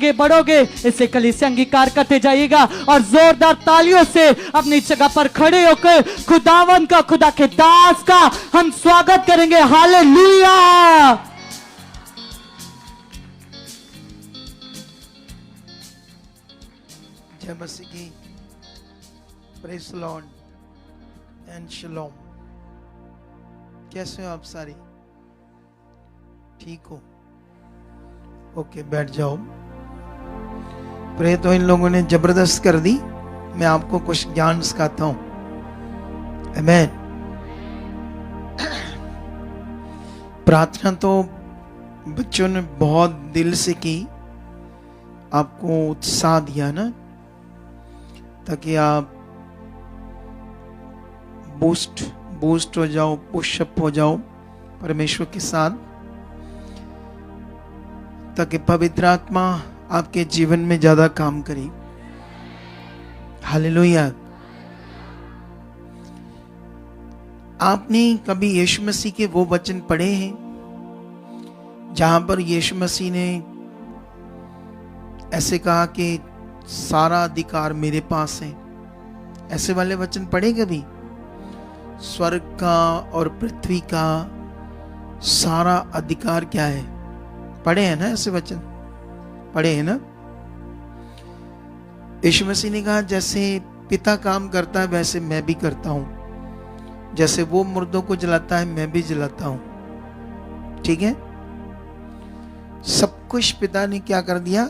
आगे बढ़ोगे, इसे कलीसिया अंगीकार करते जाइएगा और जोरदार तालियों से अपनी जगह पर खड़े होकर खुदावन का, खुदा के दास का हम स्वागत करेंगे। हालेलुया। जय मसीह की। Praise the lord and shalom. कैसे हो आप सारी? ठीक हो? ओके, बैठ जाओ। प्रे तो इन लोगों ने जबरदस्त कर दी। मैं आपको कुछ ज्ञान सिखाता हूं। आमीन। प्रार्थना तो बच्चों ने बहुत दिल से की, आपको उत्साह दिया ना, ताकि आप बूस्ट हो जाओ, पुशअप हो जाओ परमेश्वर के साथ, ताकि पवित्र आत्मा आपके जीवन में ज्यादा काम करे। हालेलुया। आपने कभी यीशु मसीह के वो वचन पढ़े हैं जहां पर यीशु मसीह ने ऐसे कहा कि सारा अधिकार मेरे पास है? ऐसे वाले वचन पढ़े कभी? स्वर्ग का और पृथ्वी का सारा अधिकार क्या है? पढ़े हैं ना ऐसे वचन? पढ़े हैं ना? यीशु मसीह ने कहा जैसे पिता काम करता है वैसे मैं भी करता हूं, जैसे वो मुर्दों को जलाता है मैं भी जलाता हूं। ठीक है? सब कुछ पिता ने क्या कर दिया?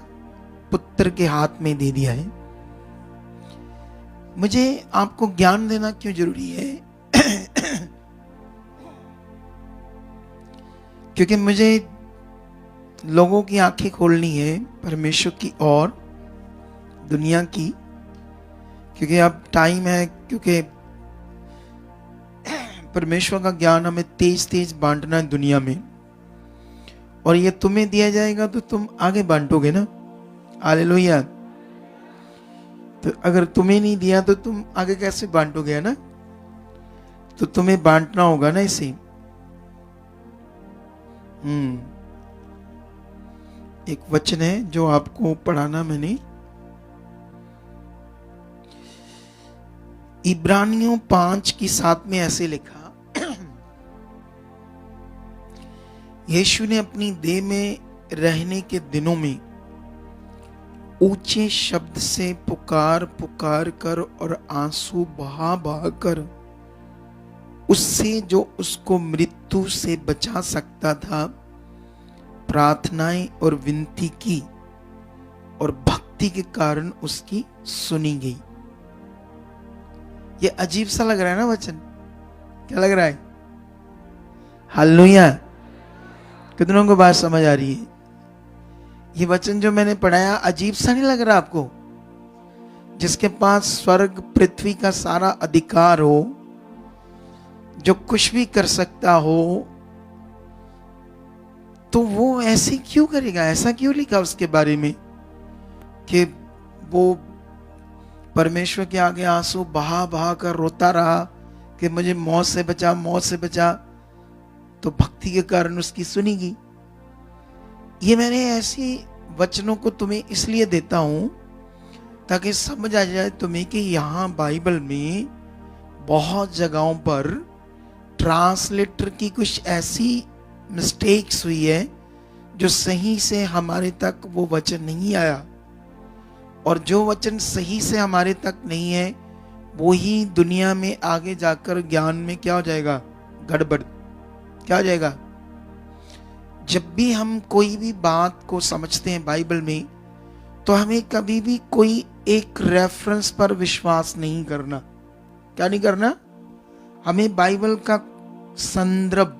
पुत्र के हाथ में दे दिया है। मुझे आपको ज्ञान देना क्यों जरूरी है? क्योंकि मुझे लोगों की आंखें खोलनी है परमेश्वर की और दुनिया की, क्योंकि अब टाइम है, क्योंकि परमेश्वर का ज्ञान हमें तेज तेज बांटना है दुनिया में, और ये तुम्हें दिया जाएगा तो तुम आगे बांटोगे ना। हालेलुया। तो अगर तुम्हें नहीं दिया तो तुम आगे कैसे बांटोगे, है ना? तो तुम्हें बांटना होगा ना इसे। एक वचन है जो आपको पढ़ाना मैंने, इब्रानियों 5:7 में ऐसे लिखा, यीशु ने अपनी देह में रहने के दिनों में ऊंचे शब्द से पुकार पुकार कर और आंसू बहा बहा कर उससे जो उसको मृत्यु से बचा सकता था प्रार्थनाएं और विनती की, और भक्ति के कारण उसकी सुनी गई। ये अजीब सा लग रहा है ना वचन? क्या लग रहा है? हालेलुया। कितनों को बात समझ आ रही है? ये वचन जो मैंने पढ़ाया अजीब सा नहीं लग रहा आपको? जिसके पास स्वर्ग पृथ्वी का सारा अधिकार हो, जो कुछ भी कर सकता हो, तो वो ऐसे क्यों करेगा? ऐसा क्यों लिखा उसके बारे में कि वो परमेश्वर के आगे आंसू बहा बहा कर रोता रहा कि मुझे मौत से बचा, मौत से बचा, तो भक्ति के कारण उसकी सुनीगी। ये मैंने ऐसी वचनों को तुम्हें इसलिए देता हूं ताकि समझ आ जाए तुम्हें कि यहाँ बाइबल में बहुत जगहों पर ट्रांसलेटर की कुछ ऐसी मिस्टेक्स हुई है जो सही से हमारे तक वो वचन नहीं आया, और जो वचन सही से हमारे तक नहीं है वो ही दुनिया में आगे जाकर ज्ञान में क्या हो जाएगा? गड़बड़। क्या हो जाएगा? जब भी हम कोई भी बात को समझते हैं बाइबल में, तो हमें कभी भी कोई एक रेफरेंस पर विश्वास नहीं करना। क्या नहीं करना? हमें बाइबल का संदर्भ,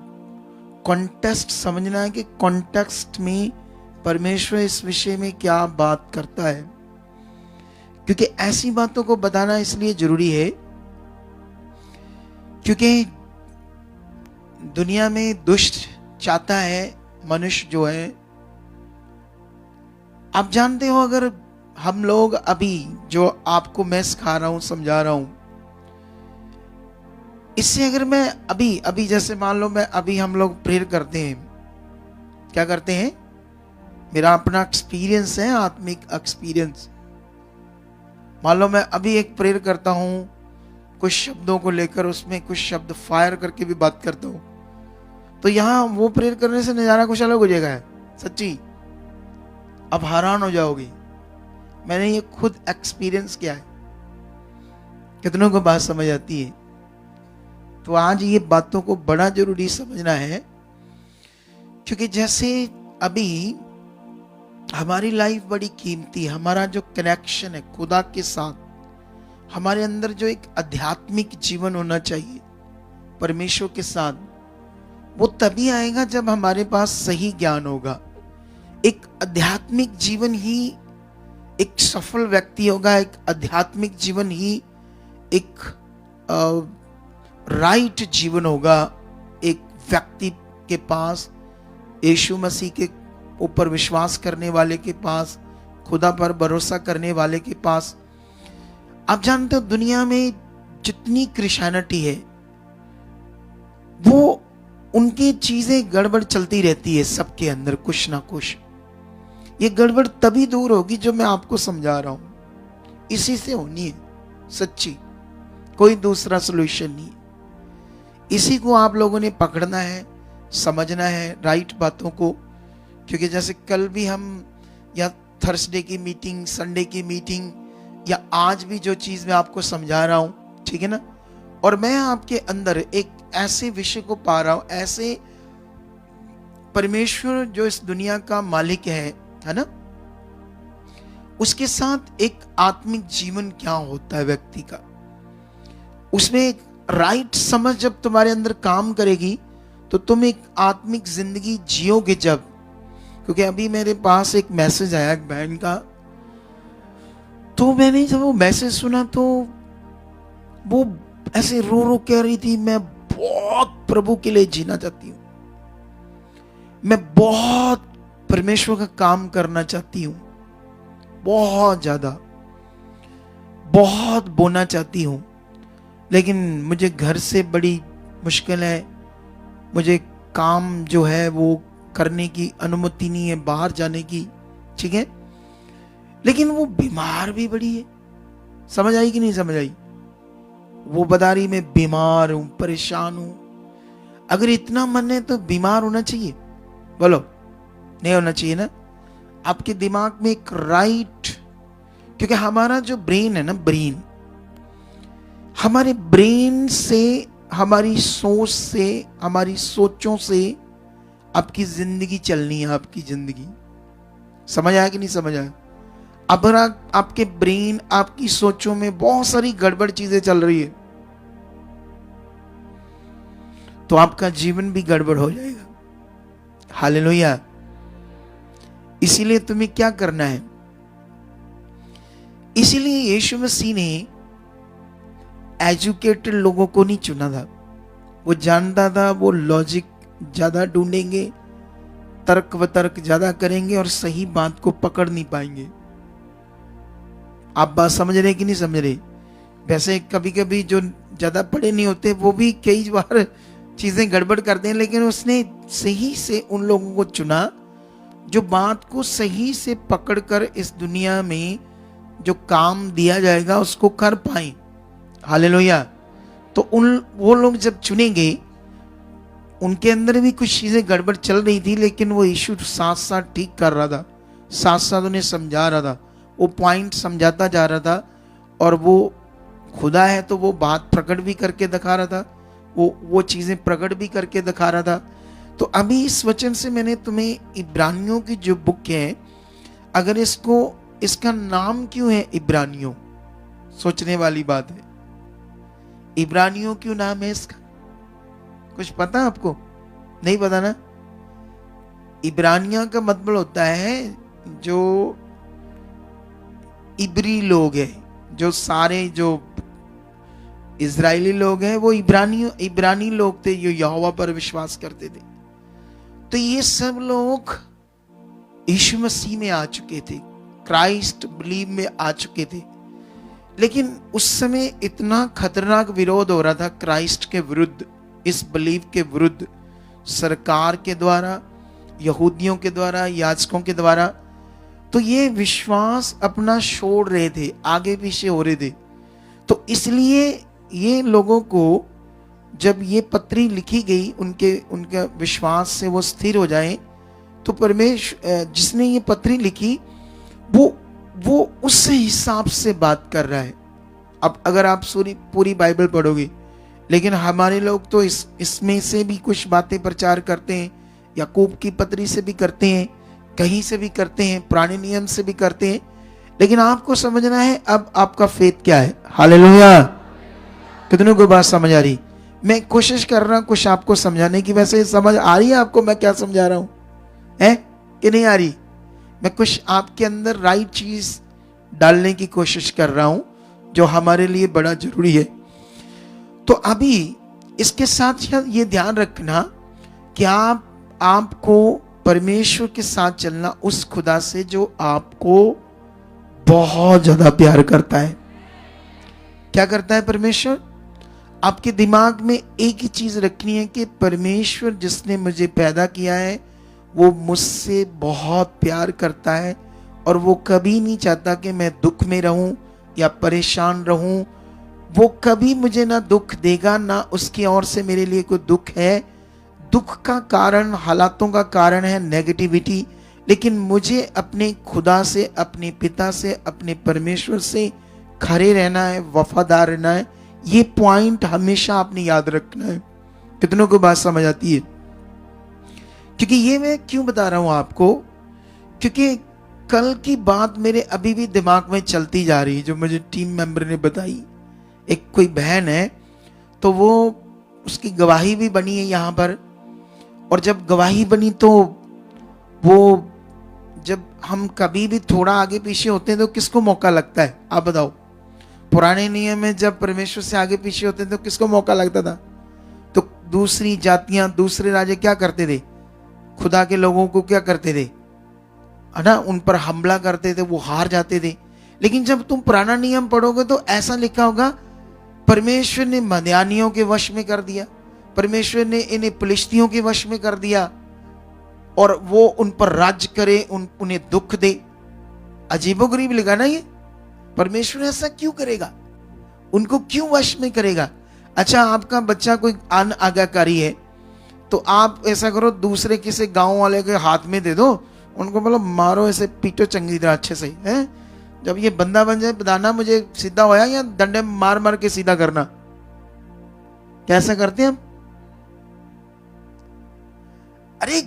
कॉन्टेक्स्ट समझना है कि कॉन्टेक्स्ट में परमेश्वर इस विषय में क्या बात करता है। क्योंकि ऐसी बातों को बताना इसलिए जरूरी है क्योंकि दुनिया में दुष्ट चाहता है, मनुष्य जो है, आप जानते हो, अगर हम लोग अभी जो आपको मैं सिखा रहा हूं, समझा रहा हूं, इससे अगर मैं अभी जैसे मान लो मैं अभी हम लोग प्रेयर करते हैं, क्या करते हैं? मेरा अपना एक्सपीरियंस है, आत्मिक एक्सपीरियंस। मान लो मैं अभी एक प्रेयर करता हूं कुछ शब्दों को लेकर, उसमें कुछ शब्द फायर करके भी बात करता हूं, तो यहां वो प्रेयर करने से नजारा कुछ अलग हो जाएगा। सच्ची, अब हैरान हो जाओगी। मैंने ये खुद एक्सपीरियंस किया है। कितनों को बात समझ आती है? तो आज ये बातों को बड़ा जरूरी समझना है, क्योंकि जैसे अभी हमारी लाइफ बड़ी कीमती, हमारा जो कनेक्शन है खुदा के साथ, हमारे अंदर जो एक आध्यात्मिक जीवन होना चाहिए परमेश्वर के साथ, वो तभी आएगा जब हमारे पास सही ज्ञान होगा। एक आध्यात्मिक जीवन ही एक सफल व्यक्ति होगा। एक आध्यात्मिक जीवन ही एक राइट जीवन होगा। एक व्यक्ति के पास, यीशु मसीह के ऊपर विश्वास करने वाले के पास, खुदा पर भरोसा करने वाले के पास। आप जानते हो दुनिया में जितनी क्रिश्चियनिटी है वो उनकी चीजें गड़बड़ चलती रहती है, सबके अंदर कुछ ना कुछ। ये गड़बड़ तभी दूर होगी जो मैं आपको समझा रहा हूं, इसी से होनी है। सच्ची, कोई दूसरा सॉल्यूशन नहीं है। इसी को आप लोगों ने पकड़ना है, समझना है राइट बातों को। क्योंकि जैसे कल भी हम, या थर्सडे की मीटिंग, संडे की मीटिंग, या आज भी जो चीज मैं आपको समझा रहा हूं, ठीक है ना, और मैं आपके अंदर एक ऐसे विषय को पा रहा हूं, ऐसे परमेश्वर जो इस दुनिया का मालिक है ना, उसके साथ एक आत्मिक जीवन क्या होता है व्यक्ति का, उसमें एक राइट समझ जब तुम्हारे अंदर काम करेगी तो तुम एक आत्मिक जिंदगी जियोगे जब। क्योंकि अभी मेरे पास एक मैसेज आया एक बहन का, तो मैंने जब वो मैसेज सुना तो वो ऐसे रो रो कह रही थी, मैं बहुत प्रभु के लिए जीना चाहती हूँ, मैं बहुत परमेश्वर का काम करना चाहती हूँ, बहुत ज्यादा, बहुत बोलना चाहती हूँ, लेकिन मुझे घर से बड़ी मुश्किल है, मुझे काम जो है वो करने की अनुमति नहीं है, बाहर जाने की, ठीक है, लेकिन वो बीमार भी बड़ी है। समझ आई कि नहीं समझ आई? वो बता रही मैं बीमार हूं, परेशान हूं। अगर इतना मन है तो बीमार होना चाहिए? बोलो, नहीं होना चाहिए ना। आपके दिमाग में एक राइट, क्योंकि हमारा जो ब्रेन है ना, ब्रेन, हमारे ब्रेन से, हमारी सोच से, हमारी सोचों से आपकी जिंदगी चलनी है। आपकी जिंदगी समझ आया कि नहीं समझ आया? अगर आपके ब्रेन, आपकी सोचों में बहुत सारी गड़बड़ चीजें चल रही है तो आपका जीवन भी गड़बड़ हो जाएगा। हालेलुया। इसीलिए तुम्हें क्या करना है? इसीलिए यीशु मसीह ने एजुकेटेड लोगों को नहीं चुना था। वो जानता था वो लॉजिक ज्यादा ढूंढेंगे, तर्क वतर्क ज्यादा करेंगे और सही बात को पकड़ नहीं पाएंगे। आप बात समझ रहे कि नहीं समझ रहे? वैसे कभी कभी जो ज्यादा पढ़े नहीं होते वो भी कई बार चीजें गड़बड़ करते हैं, लेकिन उसने सही से उन लोगों को चुना जो बात को सही से पकड़कर इस दुनिया में जो काम दिया जाएगा उसको कर पाए। हालेलुया। तो वो लोग जब चुनेंगे, उनके अंदर भी कुछ चीजें गड़बड़ चल रही थी, लेकिन वो यीशु साथ साथ ठीक कर रहा था, साथ साथ उन्हें समझा रहा था, वो पॉइंट समझाता जा रहा था। और वो खुदा है तो वो बात प्रकट भी करके दिखा रहा था, वो चीजें प्रकट भी करके दिखा रहा था। तो अभी इस वचन से मैंने तुम्हें इब्रानियों की जो बुक है, अगर इसका नाम क्यों है इब्रानियों, सोचने वाली बात है। इब्रानियों क्यों नाम है इसका? कुछ पता आपको? नहीं पता ना? इब्रानिया का मतलब होता है जो इब्री लोग हैं, जो सारे जो इजरायली लोग हैं वो इब्रानी लोग थे, जो यहोवा पर विश्वास करते थे। तो ये सब लोग यीशु मसीह में आ चुके थे, क्राइस्ट बिलीव में आ चुके थे। लेकिन उस समय इतना खतरनाक विरोध हो रहा था क्राइस्ट के विरुद्ध, इस बिलीव के विरुद्ध, सरकार के द्वारा, यहूदियों के द्वारा, याजकों के द्वारा। तो ये विश्वास अपना छोड़ रहे थे, आगे पीछे हो रहे थे। तो इसलिए ये लोगों को जब ये पत्री लिखी गई, उनके विश्वास से वो स्थिर हो जाए, तो परमेश्वर जिसने ये पत्री लिखी वो उस हिसाब से बात कर रहा है। अब अगर आप पूरी बाइबल पढ़ोगे, लेकिन हमारे लोग तो इसमें से भी कुछ बातें प्रचार करते हैं, याकूब की पत्री से भी करते हैं, कहीं से भी करते हैं, पुराने नियम से भी करते हैं। लेकिन आपको समझना है अब आपका फेथ क्या है। हालेलुया। कितनों को बात समझ आ रही? मैं कोशिश कर रहा हूं कुछ आपको समझाने की। वैसे समझ आ रही है आपको मैं क्या समझा रहा हूं, है कि नहीं आ रही? मैं कुछ आपके अंदर राइट चीज डालने की कोशिश कर रहा हूं, जो हमारे लिए बड़ा जरूरी है। तो अभी इसके साथ ये ध्यान रखना कि आपको परमेश्वर के साथ चलना उस खुदा से जो आपको बहुत ज्यादा प्यार करता है। क्या करता है परमेश्वर? आपके दिमाग में एक ही चीज रखनी है कि परमेश्वर जिसने मुझे पैदा किया है वो मुझसे बहुत प्यार करता है, और वो कभी नहीं चाहता कि मैं दुख में रहूं या परेशान रहूं। वो कभी मुझे ना दुख देगा, ना उसकी ओर से मेरे लिए कोई दुख है। दुख का कारण, हालातों का कारण है नेगेटिविटी, लेकिन मुझे अपने खुदा से, अपने पिता से, अपने परमेश्वर से खड़े रहना है, वफादार रहना है। ये पॉइंट हमेशा आपने याद रखना है। कितनों को बात समझ आती है? क्योंकि ये मैं क्यों बता रहा हूं आपको, क्योंकि कल की बात मेरे अभी भी दिमाग में चलती जा रही है, जो मुझे टीम मेंबर ने बताई। एक कोई बहन है, तो वो उसकी गवाही भी बनी है यहाँ पर। और जब गवाही बनी तो वो, जब हम कभी भी थोड़ा आगे पीछे होते हैं तो किसको मौका लगता है? आप बताओ। पुराने नियम में जब परमेश्वर से आगे पीछे होते थे तो किसको मौका लगता था? तो दूसरी जातियां, दूसरे राजे क्या करते थे? खुदा के लोगों को क्या करते थे? है ना, उन पर हमला करते थे, वो हार जाते थे। लेकिन जब तुम पुराना नियम पढ़ोगे तो ऐसा लिखा होगा, परमेश्वर ने मदियानियों के वश में कर दिया, परमेश्वर ने इन्हें फिलिस्तियों के वश में कर दिया, और वो उन पर राज्य करे, उन्हें दुख दे। अजीबोगरीब लिखा ना ये। परमेश्वर ऐसा क्यों करेगा? उनको क्यों वश में करेगा? अच्छा, आपका बच्चा कोई अनाज्ञाकारी है तो आप ऐसा करो, दूसरे किसी गांव वाले के हाथ में दे दो, उनको बोलो मारो, ऐसे पीटो चंगी तरह अच्छे से, है। जब ये बंदा बन जाए बताना मुझे सीधा होया, या डंडे मार मार के सीधा करना। कैसा करते हैं हम? अरे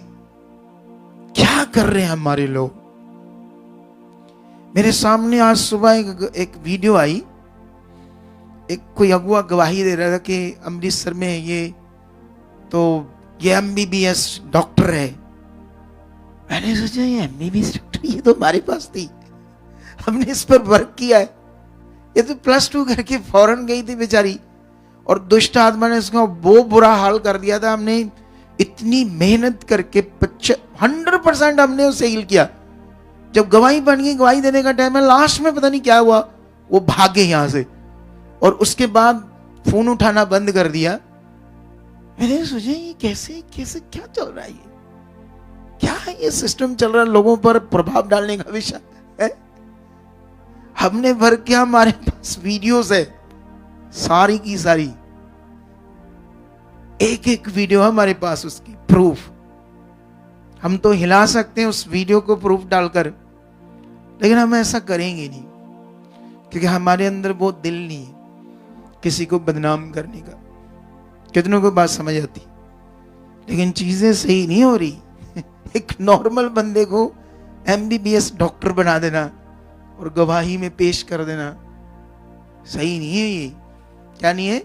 क्या कर रहे हैं हमारे लोग? मेरे सामने आज सुबह एक वीडियो आई, एक कोई अगुआ गवाही दे रहा था कि अमृतसर में ये MBBS डॉक्टर है। मैंने सोचा ये MBBS डॉक्टर, ये तो हमारे पास थी, हमने इस पर वर्क किया है। ये तो +2 करके फौरन गई थी बेचारी, और दुष्ट आत्मा ने उसका वो बुरा हाल कर दिया था। हमने इतनी मेहनत करके 100% हमने उसे हील किया। जब गवाही बन गई, गवाही देने का टाइम है, लास्ट में पता नहीं क्या हुआ, वो भागे यहां से, और उसके बाद फोन उठाना बंद कर दिया। मैंने सोचा ये कैसे क्या चल रहा है, ये क्या है, ये सिस्टम चल रहा है लोगों पर प्रभाव डालने का विषय है। हमने भर किया, हमारे पास वीडियोस है सारी की सारी, एक वीडियो हमारे पास, उसकी प्रूफ। हम तो हिला सकते हैं उस वीडियो को प्रूफ डालकर, लेकिन हम ऐसा करेंगे नहीं, क्योंकि हमारे अंदर वो दिल नहीं है किसी को बदनाम करने का। कितनों को बात समझ आती? लेकिन चीजें सही नहीं हो रही। एक नॉर्मल बंदे को MBBS डॉक्टर बना देना और गवाही में पेश कर देना सही नहीं है। ये क्या नहीं है?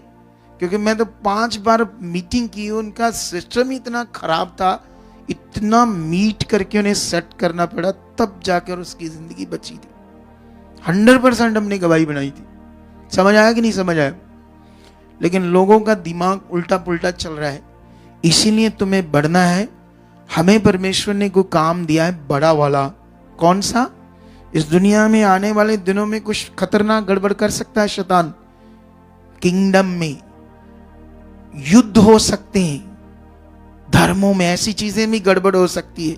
क्योंकि मैं तो 5 बार मीटिंग की, उनका सिस्टम ही इतना खराब था, इतना मीट करके उन्हें सेट करना पड़ा, तब जाकर उसकी जिंदगी बची थी। 100% हमने गवाही बनाई थी। समझ आया कि नहीं समझ आया? लेकिन लोगों का दिमाग उल्टा पुल्टा चल रहा है। इसीलिए तुम्हें बढ़ना है। हमें परमेश्वर ने कोई काम दिया है बड़ा वाला। कौन सा? इस दुनिया में आने वाले दिनों में कुछ खतरनाक गड़बड़ कर सकता है शैतान। किंगडम में युद्ध हो सकते हैं, धर्मों में ऐसी चीजें भी गड़बड़ हो सकती है,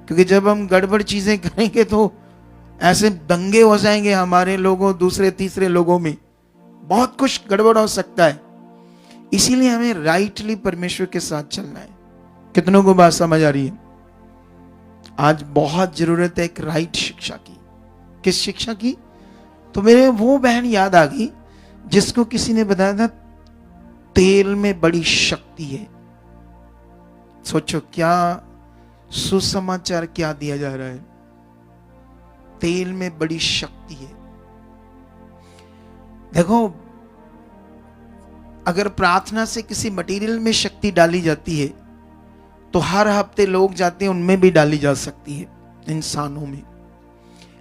क्योंकि जब हम गड़बड़ चीजें करेंगे तो ऐसे दंगे हो जाएंगे हमारे लोगों, दूसरे तीसरे लोगों में, बहुत कुछ गड़बड़ हो सकता है। इसीलिए हमें राइटली परमेश्वर के साथ चलना है। कितनों को बात समझ आ रही है? आज बहुत जरूरत है एक राइट शिक्षा की। किस शिक्षा की? तो मेरे वो बहन याद आ गई जिसको किसी ने बताया था तेल में बड़ी शक्ति है। सोचो क्या सुसमाचार क्या दिया जा रहा है, तेल में बड़ी शक्ति है। देखो, अगर प्रार्थना से किसी मटेरियल में शक्ति डाली जाती है तो हर हफ्ते लोग जाते हैं, उनमें भी डाली जा सकती है, इंसानों में।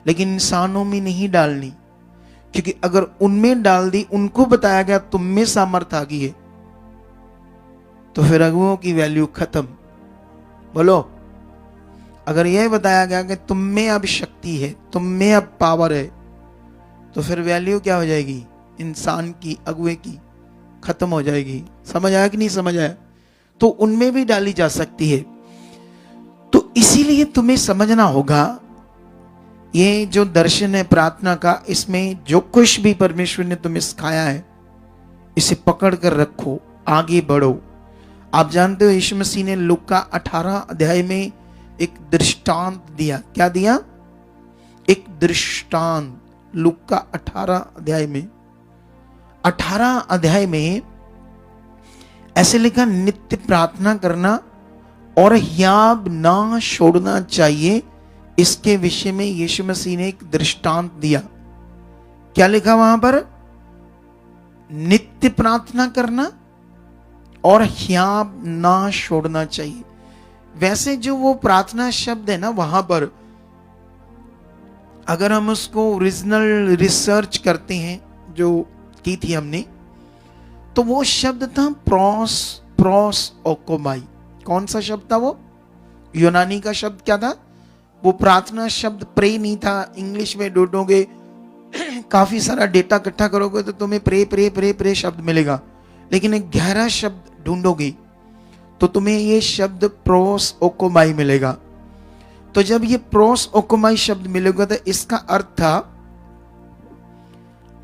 लेकिन इंसानों में नहीं डालनी, क्योंकि अगर उनमें डाल दी, उनको बताया गया तुम में सामर्थ्य आ गई है, तो फिर अगुओं की वैल्यू खत्म। बोलो, अगर यह बताया गया कि तुम में अब शक्ति है, तुम में अब पावर है, तो फिर वैल्यू क्या हो जाएगी? इंसान की, अगुए की खत्म हो जाएगी। समझ आया कि नहीं समझ आया? तो उनमें भी डाली जा सकती है। तो इसीलिए तुम्हें समझना होगा, ये जो दर्शन है प्रार्थना का, इसमें जो कुछ भी परमेश्वर ने तुम्हें सिखाया है, इसे पकड़ कर रखो, आगे बढ़ो। आप जानते हो यीशु मसीह ने लूका 18 अध्याय में एक दृष्टांत दिया। क्या दिया? एक दृष्टांत। लूका 18 अध्याय में, 18 अध्याय में ऐसे लिखा, नित्य प्रार्थना करना और हियाब ना छोड़ना चाहिए। इसके विषय में यीशु मसीह ने एक दृष्टांत दिया। क्या लिखा वहां पर? नित्य प्रार्थना करना और हियाब ना छोड़ना चाहिए। वैसे जो वो प्रार्थना शब्द है ना, वहां पर अगर हम उसको ओरिजिनल रिसर्च करते हैं, जो की थी हमने, तो वो शब्द था प्रोस ओकोमाई। कौन सा शब्द था वो? यूनानी का शब्द क्या था? वो प्रार्थना शब्द प्रे नहीं था। इंग्लिश में ढूंढोगे, काफी सारा डेटा इकट्ठा करोगे तो तुम्हें प्रे प्रे प्रे प्रे शब्द मिलेगा, लेकिन एक गहरा शब्द ढूंढोगे तो तुम्हें ये शब्द प्रोस ओकोमाई मिलेगा। तो जब ये प्रोस ओकोमाई शब्द मिलेगा तो इसका अर्थ था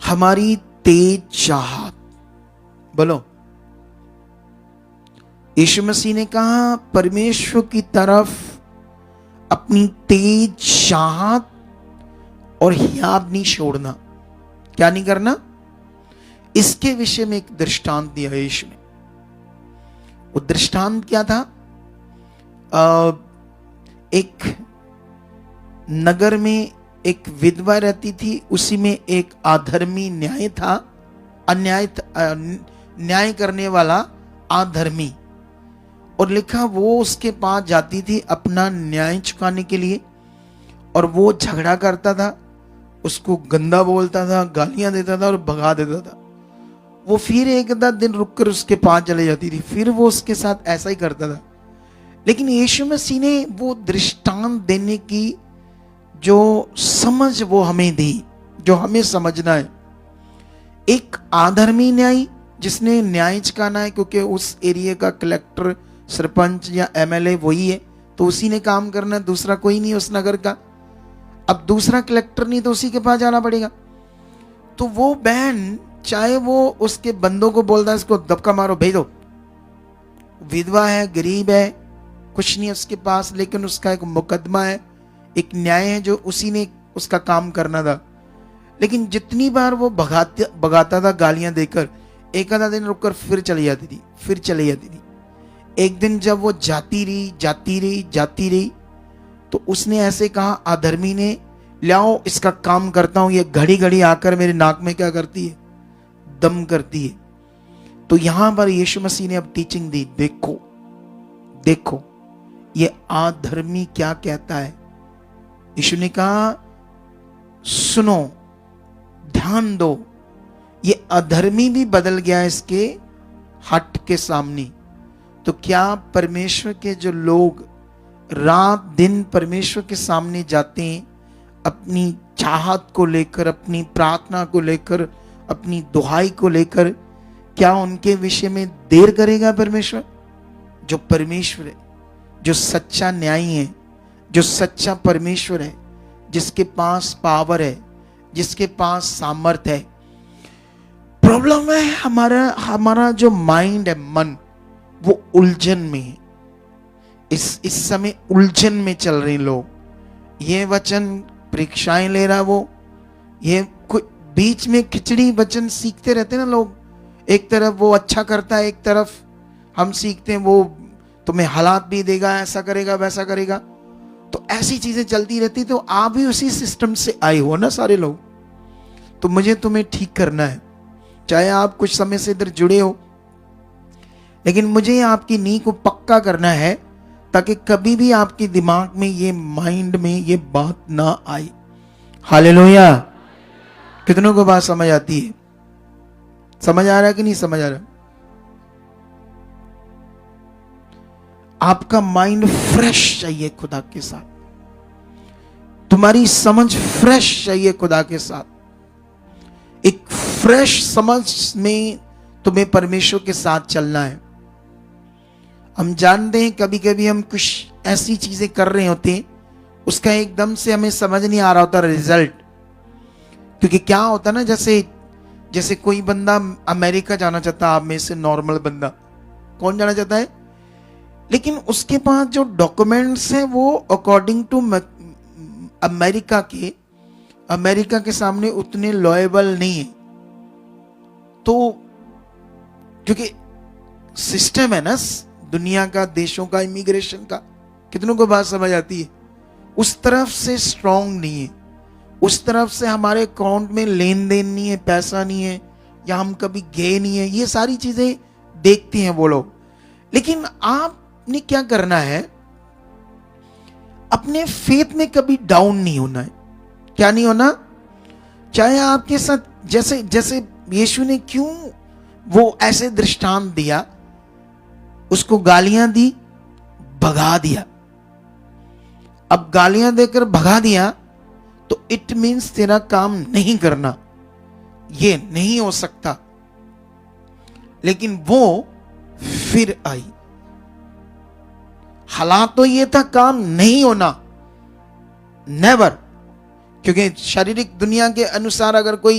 हमारी तेज चाहत। बोलो, यीशु मसीह ने कहा परमेश्वर की तरफ अपनी तेज चाहत और हियाब नहीं छोड़ना। क्या नहीं करना? इसके विषय में एक दृष्टांत दिया यीशु ने। वो दृष्टांत क्या था? एक नगर में एक विधवा रहती थी, उसी में एक अधर्मी न्याय था, न्याय करने वाला अधर्मी। और लिखा वो उसके पास जाती थी अपना न्याय चुकाने के लिए, और वो झगड़ा करता था, उसको गंदा बोलता था, गालियां देता था और भगा देता था। वो फिर एक आधा दिन रुककर उसके पास चले जाती थी, फिर वो उसके साथ ऐसा ही करता था। लेकिन यीशु मसीह ने वो दृष्टांत देने की जो समझ वो हमें दी, जो हमें समझना है। एक आधर्मी न्यायी जिसने न्याय चुकाना है, क्योंकि उस एरिया का कलेक्टर, सरपंच या एमएलए वही है, तो उसी ने काम करना है, दूसरा कोई नहीं उस नगर का। अब दूसरा कलेक्टर नहीं तो उसी के पास जाना पड़ेगा। तो वो बहन, चाहे वो उसके बंदों को बोलता है इसको दबका मारो भेजो, विधवा है, गरीब है, कुछ नहीं उसके पास, लेकिन उसका एक मुकदमा है, एक न्याय है जो उसी ने उसका काम करना था। लेकिन जितनी बार वो भगाता था गालियां देकर, एक आधा दिन रुककर फिर चली जाती थी, फिर चली जाती थी। एक दिन जब वो जाती रही तो उसने ऐसे कहा, अधर्मी ने, लाओ इसका काम करता हूं। ये घड़ी घड़ी आकर मेरे नाक में क्या करती है? दम करती है। तो यहां पर यीशु मसीह ने अब टीचिंग दी। देखो ये अधर्मी क्या कहता है। यीशु ने कहा सुनो, ध्यान दो, ये अधर्मी भी बदल गया इसके हट के सामने। तो क्या परमेश्वर के जो लोग रात दिन परमेश्वर के सामने जाते हैं, अपनी चाहत को लेकर, अपनी प्रार्थना को लेकर, अपनी दुहाई को लेकर, क्या उनके विषय में देर करेगा परमेश्वर? जो परमेश्वर है, जो सच्चा न्यायी है, जो सच्चा परमेश्वर है, जिसके पास पावर है, जिसके पास सामर्थ है। प्रॉब्लम है हमारा जो माइंड है, मन, वो उलझन में है। इस समय उलझन में चल रहे लोग। ये वचन परीक्षाएं ले रहा, वो ये बीच में खिचड़ी वचन सीखते रहते ना लोग। एक तरफ वो अच्छा करता है, एक तरफ हम सीखते हैं वो तुम्हें हालात भी देगा, ऐसा करेगा, वैसा करेगा। तो ऐसी चीजें चलती रहती। तो आप भी उसी सिस्टम से आए हो ना सारे लोग। तो मुझे तुम्हें ठीक करना है, चाहे आप कुछ समय से इधर जुड़े हो, लेकिन मुझे आपकी नींव को पक्का करना है ताकि कभी भी आपके दिमाग में ये, माइंड में ये बात ना आए। हालेलुया। कितनों को बात समझ आती है? समझ आ रहा है कि नहीं समझ आ रहा? आपका माइंड फ्रेश चाहिए खुदा के साथ, तुम्हारी समझ फ्रेश चाहिए खुदा के साथ। एक फ्रेश समझ में तुम्हें परमेश्वर के साथ चलना है। हम जानते हैं कभी कभी हम कुछ ऐसी चीजें कर रहे होते हैं, उसका एकदम से हमें समझ नहीं आ रहा होता रिजल्ट। क्योंकि क्या होता ना, जैसे कोई बंदा अमेरिका जाना चाहता है, आप में से नॉर्मल बंदा कौन जाना चाहता है, लेकिन उसके पास जो डॉक्यूमेंट्स हैं वो अकॉर्डिंग टू अमेरिका के सामने उतने लॉयबल नहीं है। तो क्योंकि सिस्टम है ना दुनिया का, देशों का, इमिग्रेशन का, कितनों को बात समझ आती है, उस तरफ से स्ट्रांग नहीं है, उस तरफ से हमारे अकाउंट में लेन देन नहीं है, पैसा नहीं है, या हम कभी गए नहीं है, ये सारी चीजें देखते हैं वो लोग। लेकिन आपने क्या करना है, अपने फेथ में कभी डाउन नहीं होना है। क्या नहीं होना? चाहे आपके साथ जैसे यीशु ने क्यों वो ऐसे दृष्टांत दिया, उसको गालियां दी, भगा दिया। अब गालियां देकर भगा दिया तो इट मीन्स तेरा काम नहीं करना, ये नहीं हो सकता। लेकिन वो फिर आई। हालात तो ये था काम नहीं होना, नेवर। क्योंकि शारीरिक दुनिया के अनुसार अगर कोई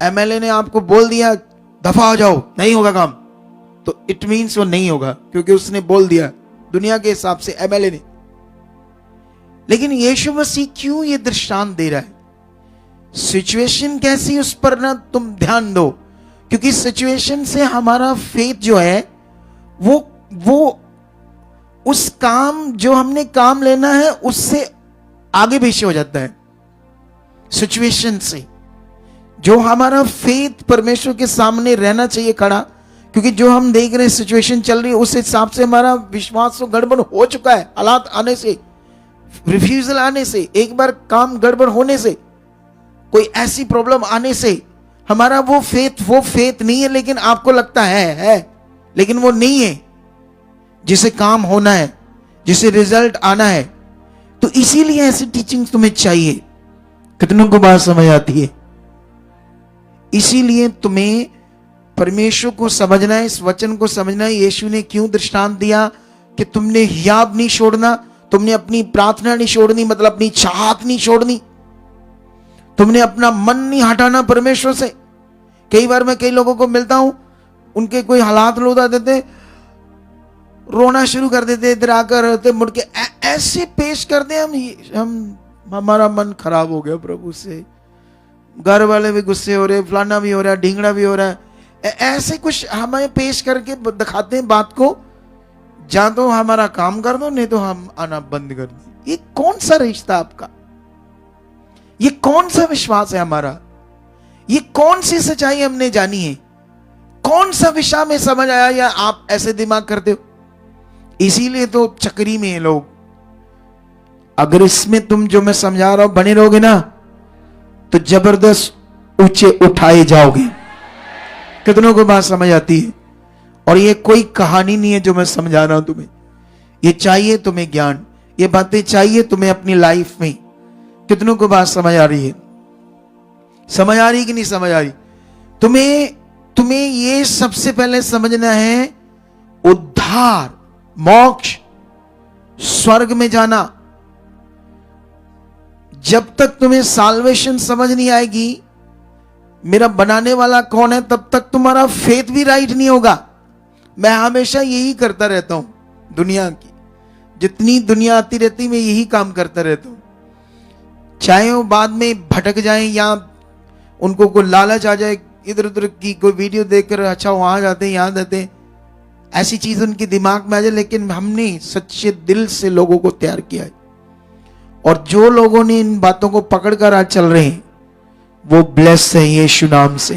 एमएलए ने आपको बोल दिया दफा हो जाओ, नहीं होगा काम, तो इट मीन्स वो नहीं होगा, क्योंकि उसने बोल दिया दुनिया के हिसाब से, एमएलए ने। लेकिन यीशु मसीह क्यों ये दृष्टांत दे रहा है? सिचुएशन कैसी, उस पर ना तुम ध्यान दो, क्योंकि सिचुएशन से हमारा फेथ जो है वो उस काम, जो हमने काम लेना है, उससे आगे पीछे हो जाता है। सिचुएशन से जो हमारा फेथ परमेश्वर के सामने रहना चाहिए खड़ा, क्योंकि जो हम देख रहे हैं सिचुएशन चल रही है, उस हिसाब से हमारा विश्वास तो गड़बड़ हो चुका है। हालात आने से, रिफ्यूजल आने से, एक बार काम गड़बड़ होने से, कोई ऐसी प्रॉब्लम आने से हमारा वो फेथ नहीं है। लेकिन आपको लगता है लेकिन वो नहीं है जिसे काम होना है, जिसे रिजल्ट आना है। तो इसीलिए ऐसी टीचिंग तुम्हें चाहिए। कितनों को बात समझ आती है? इसीलिए तुम्हें परमेश्वर को समझना है, इस वचन को समझना है। यीशु ने क्यों दृष्टांत दिया कि तुमने हियाब नहीं छोड़ना, तुमने अपनी प्रार्थना नहीं छोड़नी, मतलब अपनी चाहत नहीं छोड़नी, तुमने अपना मन नहीं हटाना परमेश्वर से। कई बार मैं कई लोगों को मिलता हूं, उनके कोई हालात लोदा देते, रोना शुरू कर देते, इधर आकर रहते, मुड़ के ऐसे पेश करते, हम हमारा मन खराब हो गया प्रभु से, घर वाले भी गुस्से हो रहे, फलाना भी हो रहा है, ढींगड़ा भी हो रहा है। ऐसे कुछ हमें पेश करके दिखाते हैं बात को, या तो हमारा काम कर दो, नहीं तो हम आना बंद कर दो। ये कौन सा रिश्ता आपका? ये कौन सा विश्वास है हमारा? ये कौन सी सच्चाई हमने जानी है? कौन सा विषय में समझ आया, या आप ऐसे दिमाग करते हो? इसीलिए तो चक्री में है लोग। अगर इसमें तुम जो मैं समझा रहा हूं बने रहोगे ना, तो जबरदस्त ऊंचे उठाए जाओगे। कितनों को बात समझ आती है? और ये कोई कहानी नहीं है जो मैं समझा रहा हूं तुम्हें। ये चाहिए तुम्हें ज्ञान, ये बातें चाहिए तुम्हें अपनी लाइफ में। कितनों को बात समझ आ रही है? समझ आ रही कि नहीं समझ आ रही? तुम्हें ये सबसे पहले समझना है, उद्धार मोक्ष, स्वर्ग में जाना। जब तक तुम्हें साल्वेशन समझ नहीं आएगी मेरा बनाने वाला कौन है, तब तक तुम्हारा फेथ भी राइट नहीं होगा। मैं हमेशा यही करता रहता हूं, दुनिया की जितनी दुनिया आती रहती मैं यही काम करता रहता हूं। चाहे वो बाद में भटक जाएं या उनको कोई लालच आ जाए, इधर उधर की कोई वीडियो देखकर अच्छा वहां जाते हैं यहां जाते हैं, ऐसी चीज उनके दिमाग में आ जाए, लेकिन हमने सच्चे दिल से लोगों को तैयार किया है। और जो लोगों ने इन बातों को पकड़कर आज चल रहे हैं वो ब्लेस है यीशु नाम से।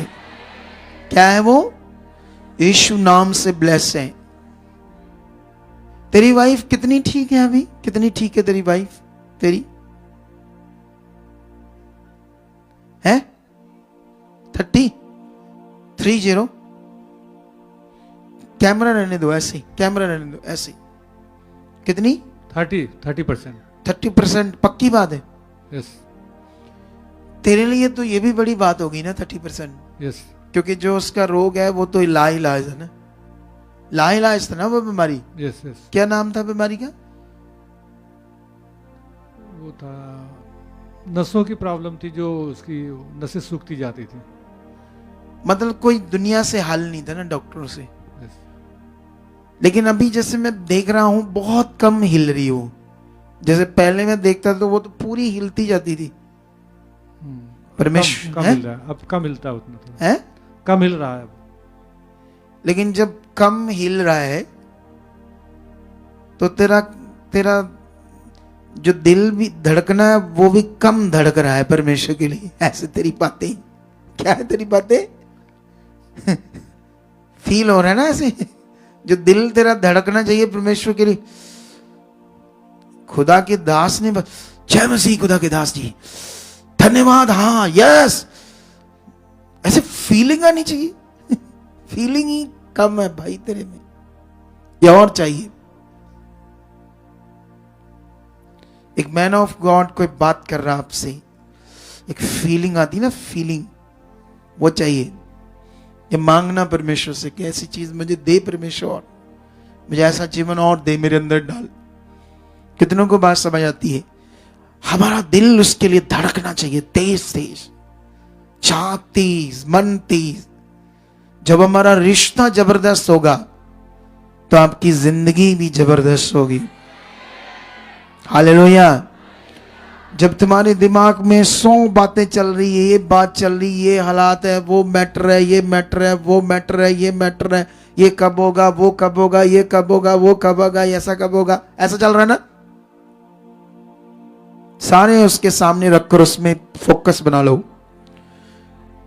क्या है वो? यीशु नाम से ब्लेस है। तेरी वाइफ कितनी ठीक है अभी? कितनी ठीक है तेरी वाइफ? तेरी है 30 कैमरा रहने दो ऐसे ही, कैमरा रहने दो ऐसे ही। कितनी? 30%। 30%। पक्की बात है? यस तेरे लिए तो ये भी बड़ी बात होगी ना 30%, यस। क्योंकि जो उसका रोग है वो तो लाइलाज है ना, लाइलाज था ना वो बीमारी। Yes yes. क्या नाम था बीमारी का? वो था नसों की प्रॉब्लम थी, जो उसकी नसें सूखती जाती थी। मतलब कोई दुनिया से हल नहीं था ना डॉक्टरों से। यस। लेकिन अभी जैसे मैं देख रहा हूं बहुत कम हिल रही हूं। जैसे पहले मैं देखता तो वो तो पूरी हिलती जाती थी। परमेश्वर कम हिल रहा है अब, कम हिलता है उतना तो है, कम हिल रहा है अब। लेकिन जब कम हिल रहा है तो तेरा तेरा जो दिल भी धड़कना है वो भी कम धड़क रहा है परमेश्वर के लिए। ऐसे तेरी बातें, क्या है तेरी बातें? फील हो रहा है ना ऐसे? जो दिल तेरा धड़कना चाहिए परमेश्वर के लिए। खुदा के दास ने, जय मसीह खुदा के दास जी, धन्यवाद, हाँ यस, ऐसे फीलिंग आनी चाहिए। फीलिंग ही कम है भाई तेरे में, या और चाहिए? एक मैन ऑफ गॉड कोई बात कर रहा आपसे, एक फीलिंग आती ना, फीलिंग वो चाहिए। ये मांगना परमेश्वर से कि ऐसी चीज मुझे दे परमेश्वर, मुझे ऐसा जीवन और दे, मेरे अंदर डाल। कितनों को बात समझ आती है? हमारा दिल उसके लिए धड़कना चाहिए, तेज तेज, चाह तेज, मन तेज। जब हमारा रिश्ता जबरदस्त होगा तो आपकी जिंदगी भी जबरदस्त होगी। हालेलुया। जब तुम्हारे दिमाग में 100 बातें चल रही है, ये बात चल रही, ये हालात है, वो मैटर है, ये मैटर है, वो मैटर है, ये मैटर है, ये कब होगा, वो कब होगा, ये कब होगा, वो कब होगा, ऐसा कब होगा, ऐसा चल रहा है ना? सारे उसके सामने रखकर उसमें फोकस बना लो।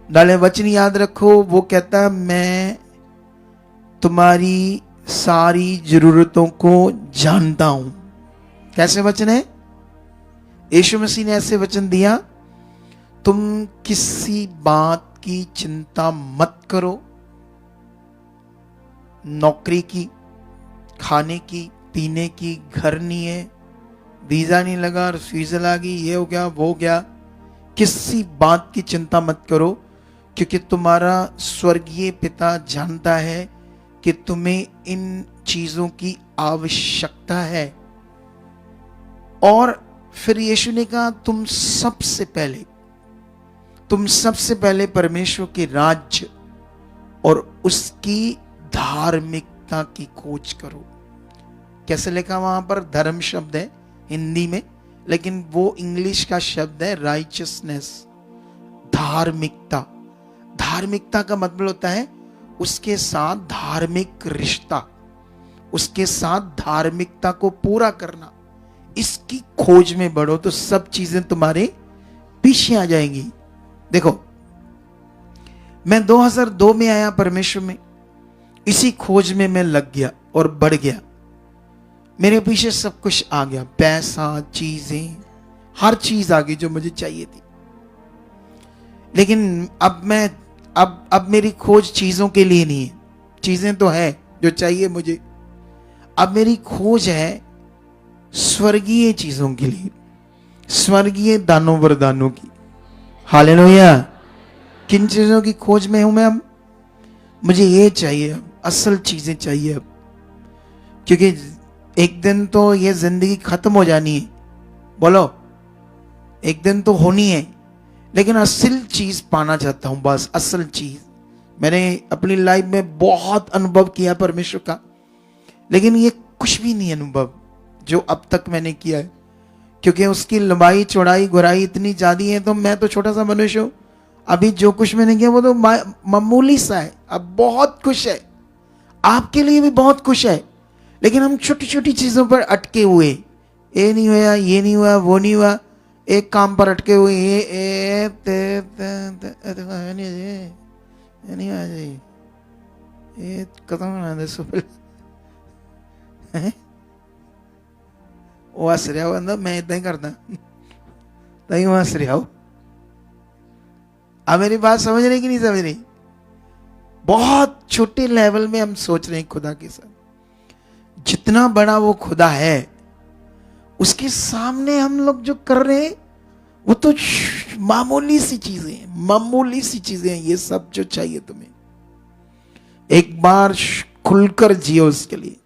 नाले वचन याद रखो, वो कहता है मैं तुम्हारी सारी जरूरतों को जानता हूं। कैसे वचन है? यीशु मसीह ने ऐसे वचन दिया, तुम किसी बात की चिंता मत करो, नौकरी की, खाने की, पीने की, घर नहीं है, वीजा नहीं लगा, रिफ्यूजल आ गई, ये हो गया, वो हो गया, किसी बात की चिंता मत करो, क्योंकि तुम्हारा स्वर्गीय पिता जानता है कि तुम्हें इन चीजों की आवश्यकता है। और फिर यीशु ने कहा तुम सबसे पहले परमेश्वर के राज्य और उसकी धार्मिकता की खोज करो। कैसे लिखा वहां पर? धर्म शब्द है हिंदी में, लेकिन वो इंग्लिश का शब्द है राइचियसनेस, धार्मिकता। धार्मिकता का मतलब होता है उसके साथ धार्मिक रिश्ता, उसके साथ धार्मिकता को पूरा करना। इसकी खोज में बढ़ो तो सब चीजें तुम्हारे पीछे आ जाएंगी। देखो, मैं 2002 में आया परमेश्वर में, इसी खोज में मैं लग गया और बढ़ गया। मेरे पीछे सब कुछ आ गया, पैसा, चीजें, हर चीज आ गई जो मुझे चाहिए थी। लेकिन अब मेरी खोज चीजों के लिए नहीं है। चीजें तो है जो चाहिए मुझे, अब मेरी खोज है स्वर्गीय चीजों के लिए, स्वर्गीय दानों वरदानों की। हालेलुया। किन चीजों की खोज में हूं मैं अब? मुझे ये चाहिए, अब असल चीजें चाहिए अब, क्योंकि एक दिन तो ये जिंदगी खत्म हो जानी है, बोलो एक दिन तो होनी है, लेकिन असल चीज पाना चाहता हूं, बस असल चीज। मैंने अपनी लाइफ में बहुत अनुभव किया परमेश्वर का, लेकिन ये कुछ भी नहीं अनुभव जो अब तक मैंने किया है, क्योंकि उसकी लंबाई चौड़ाई गुराई इतनी ज्यादा है। तो मैं तो छोटा सा मनुष्य हूं, अभी जो कुछ मैंने किया वो तो मामूली सा है। अब बहुत कुछ है, आपके लिए भी बहुत कुछ है, लेकिन हम छोटी छोटी चीजों पर अटके हुए, ये नहीं हुआ, ये नहीं हुआ, वो नहीं हुआ, एक काम पर अटके हुए, ये नहीं हुआ जी, ये खत्म होना दे सुपर है। वो हंस रहा हो बंदा, मैं इतना ही करता तभी वो हंस रहा हो। अब मेरी बात समझ रही कि नहीं समझ रही? बहुत छोटे लेवल में हम सोच रहे हैं खुदा के साथ, जितना बड़ा वो खुदा है उसके सामने हम लोग जो कर रहे हैं वो तो मामूली सी चीजें हैं, मामूली सी चीजें हैं। ये सब जो चाहिए तुम्हें, एक बार खुलकर जियो उसके लिए,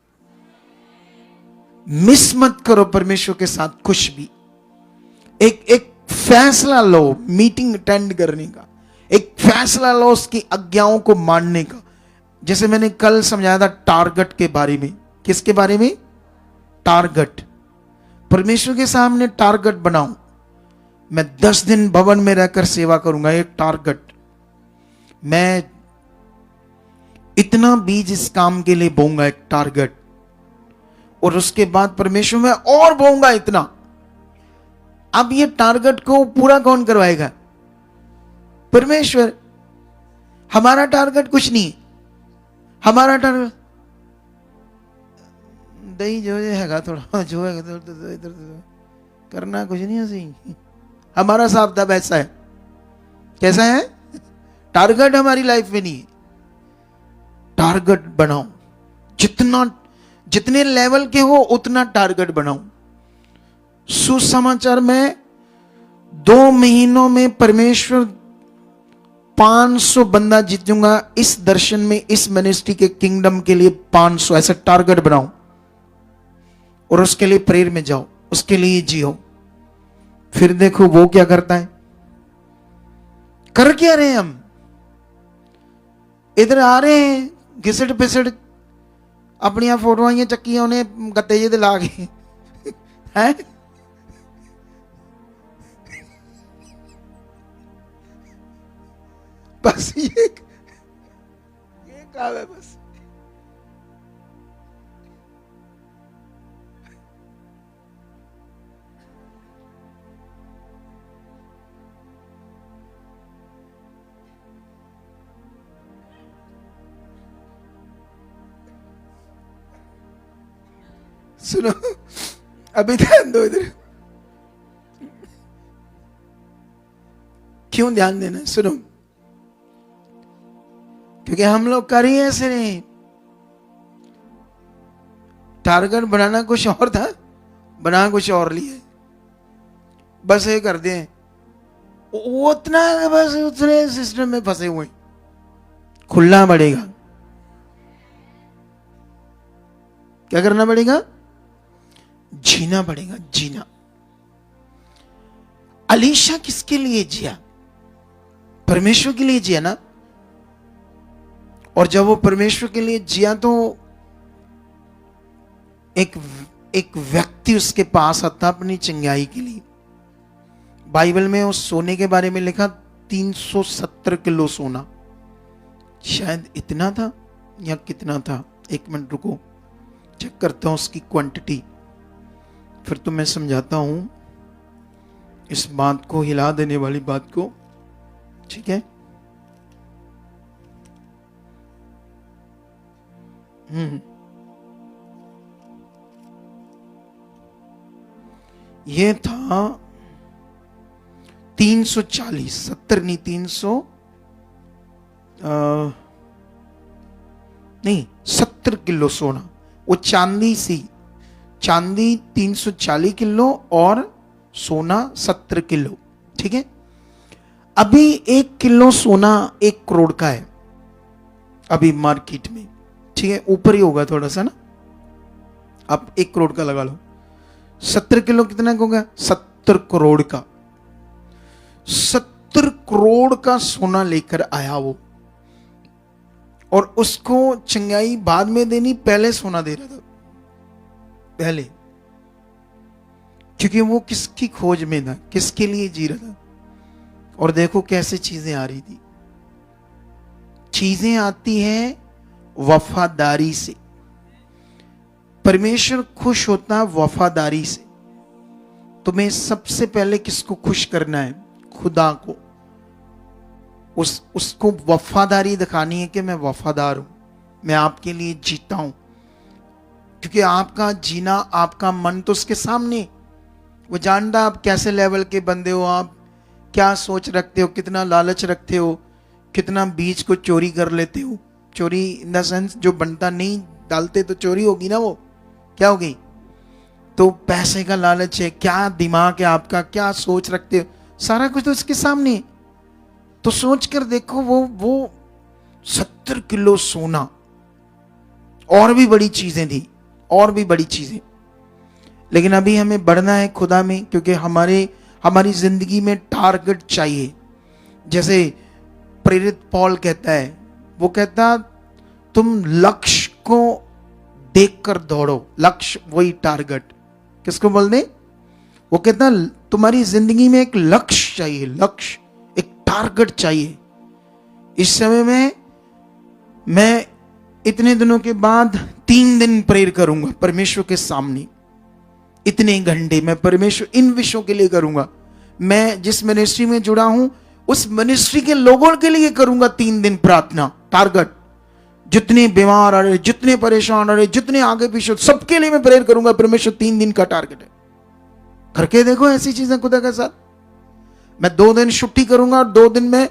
मिस मत करो परमेश्वर के साथ कुछ भी। एक फैसला लो मीटिंग अटेंड करने का, एक फैसला लो उसकी आज्ञाओं को मानने का। जैसे मैंने कल समझाया था टारगेट के बारे में। किसके बारे में? टारगेट। परमेश्वर के सामने टारगेट बनाओ, मैं 10 दिन भवन में रहकर सेवा करूंगा, ये टारगेट। मैं इतना बीज इस काम के लिए बोऊंगा, एक टारगेट। और उसके बाद परमेश्वर में और बोऊंगा इतना। अब ये टारगेट को पूरा कौन करवाएगा? परमेश्वर। हमारा टारगेट कुछ नहीं, हमारा टारगेट दही जो है थोड़ा जो है इधर करना कुछ नहीं है। हमारा साहब तब ऐसा है, कैसा है? टारगेट हमारी लाइफ में नहीं है। टारगेट बनाओ, जितने लेवल के हो उतना टारगेट बनाओ। सुसमाचार में 2 महीनों में परमेश्वर 500 बंदा जीतूंगा इस दर्शन में, इस मिनिस्ट्री के किंगडम के लिए 500, ऐसा टारगेट बनाओ और उसके लिए प्रेयर में जाओ, उसके लिए जियो। फिर देखो वो क्या करता है। कर क्या रहे हैं हम? इधर आ रहे हैं घिसट पिसट, अपनिया फोटोआं चक्कियां उन्हें गत्ते जे ला के हैं। बस ये काम है बस। सुनो, अभी ध्यान दो इधर। क्यों ध्यान देना? सुनो, क्योंकि हम लोग कर ही ऐसे नहीं। टारगेट बनाना कुछ और था, बना कुछ और लिए, बस ये कर दे वो उतना, बस उतने सिस्टम में फंसे हुए। खुलना पड़ेगा। क्या करना पड़ेगा? जीना पड़ेगा, जीना। अलीशा किसके लिए जिया? परमेश्वर के लिए जिया ना। और जब वो परमेश्वर के लिए जिया तो एक व्यक्ति उसके पास आता अपनी चंगाई के लिए। बाइबल में उस सोने के बारे में लिखा 370 किलो सोना, शायद इतना था या कितना था। 1 मिनट रुको, चेक करता हूं उसकी क्वांटिटी, फिर तो मैं समझाता हूं इस बात को, हिला देने वाली बात को। ठीक है? ये था 340, 70 नहीं, 300 नहीं 70 किलो सोना। वो चांदी सी, चांदी 340 किलो और सोना 70 किलो। ठीक है? अभी 1 किलो सोना 1 करोड़ का है अभी मार्केट में। ठीक है? ऊपर ही होगा थोड़ा सा ना, आप 1 करोड़ का लगा लो, 70 किलो कितना का होगा? 70 करोड़ का। 70 करोड़ का सोना लेकर आया वो, और उसको चंगाई बाद में देनी, पहले सोना दे रहा था पहले, क्योंकि वो किसकी खोज में था, किसके लिए जी रहा था। और देखो कैसे चीजें आ रही थी। चीजें आती हैं वफादारी से। परमेश्वर खुश होता वफादारी से। तुम्हें सबसे पहले किसको खुश करना है? खुदा को। उसको वफादारी दिखानी है कि मैं वफादार हूं, मैं आपके लिए जीता हूं, क्योंकि आपका जीना, आपका मन तो उसके सामने, वो जानता आप कैसे लेवल के बंदे हो, आप क्या सोच रखते हो, कितना लालच रखते हो, कितना बीज को चोरी कर लेते हो। चोरी इन द सेंस जो बनता नहीं डालते तो चोरी होगी ना, वो क्या होगी? तो पैसे का लालच है, क्या दिमाग है आपका, क्या सोच रखते हो, सारा कुछ तो इसके सामने। तो सोच कर देखो, वो 70 किलो सोना, और भी बड़ी चीजें थी, और भी बड़ी चीजें। लेकिन अभी हमें बढ़ना है खुदा में, क्योंकि हमारी जिंदगी में टारगेट चाहिए। जैसे प्रेरित पौल कहता है, वो कहता तुम लक्ष्य को देखकर दौड़ो। लक्ष्य वही टारगेट, किसको बोल दे? वो कहता तुम्हारी जिंदगी में एक लक्ष्य चाहिए, लक्ष्य, एक टारगेट चाहिए। इस समय में मैं इतने दिनों के बाद 3 दिन प्रेयर करूंगा परमेश्वर के सामने, इतने घंटे मैं परमेश्वर इन विषयों के लिए करूंगा। मैं जिस मिनिस्ट्री में जुड़ा हूं उस मिनिस्ट्री के लोगों के लिए करूंगा 3 दिन प्रार्थना, टारगेट। जितने बीमार आ रहे, जितने परेशान आ रहे, जितने आगे पीछे, सबके लिए मैं प्रेयर करूंगा। परमेश्वर 3 दिन का टारगेट है। करके देखो ऐसी चीजें खुदा के साथ। मैं 2 दिन छुट्टी करूंगा और 2 दिन में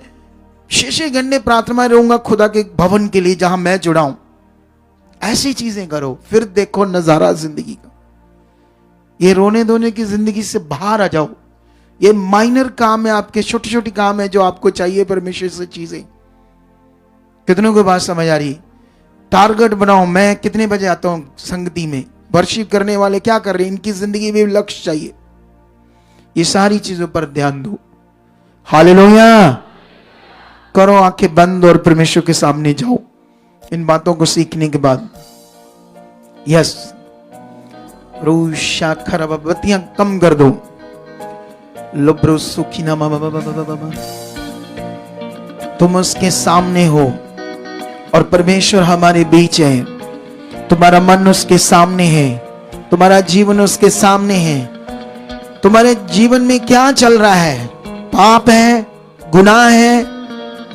6 घंटे प्रार्थना में रहूंगा खुदा के भवन के लिए जहां मैं जुड़ा हूं। ऐसी चीजें करो, फिर देखो नजारा जिंदगी का। ये रोने धोने की जिंदगी से बाहर आ जाओ। ये माइनर काम है आपके, छोटी छोटी काम है जो आपको चाहिए परमेश्वर से चीजें। कितनों को बात समझ आ रही? टारगेट बनाओ। मैं कितने बजे आता हूं संगति में, वर्शिप करने वाले क्या कर रहे हैं, इनकी जिंदगी में लक्ष्य चाहिए। ये सारी चीजों पर ध्यान दो। हालेलुया। करो आंखें बंद और परमेश्वर के सामने जाओ इन बातों को सीखने के बाद। यस, रूशा खराब बत्तियां कम कर दो। लब्रो सुखी ना तुम उसके सामने हो और परमेश्वर हमारे बीच है। तुम्हारा मन उसके सामने है, तुम्हारा जीवन उसके सामने है। तुम्हारे जीवन में क्या चल रहा है? पाप है, गुनाह है,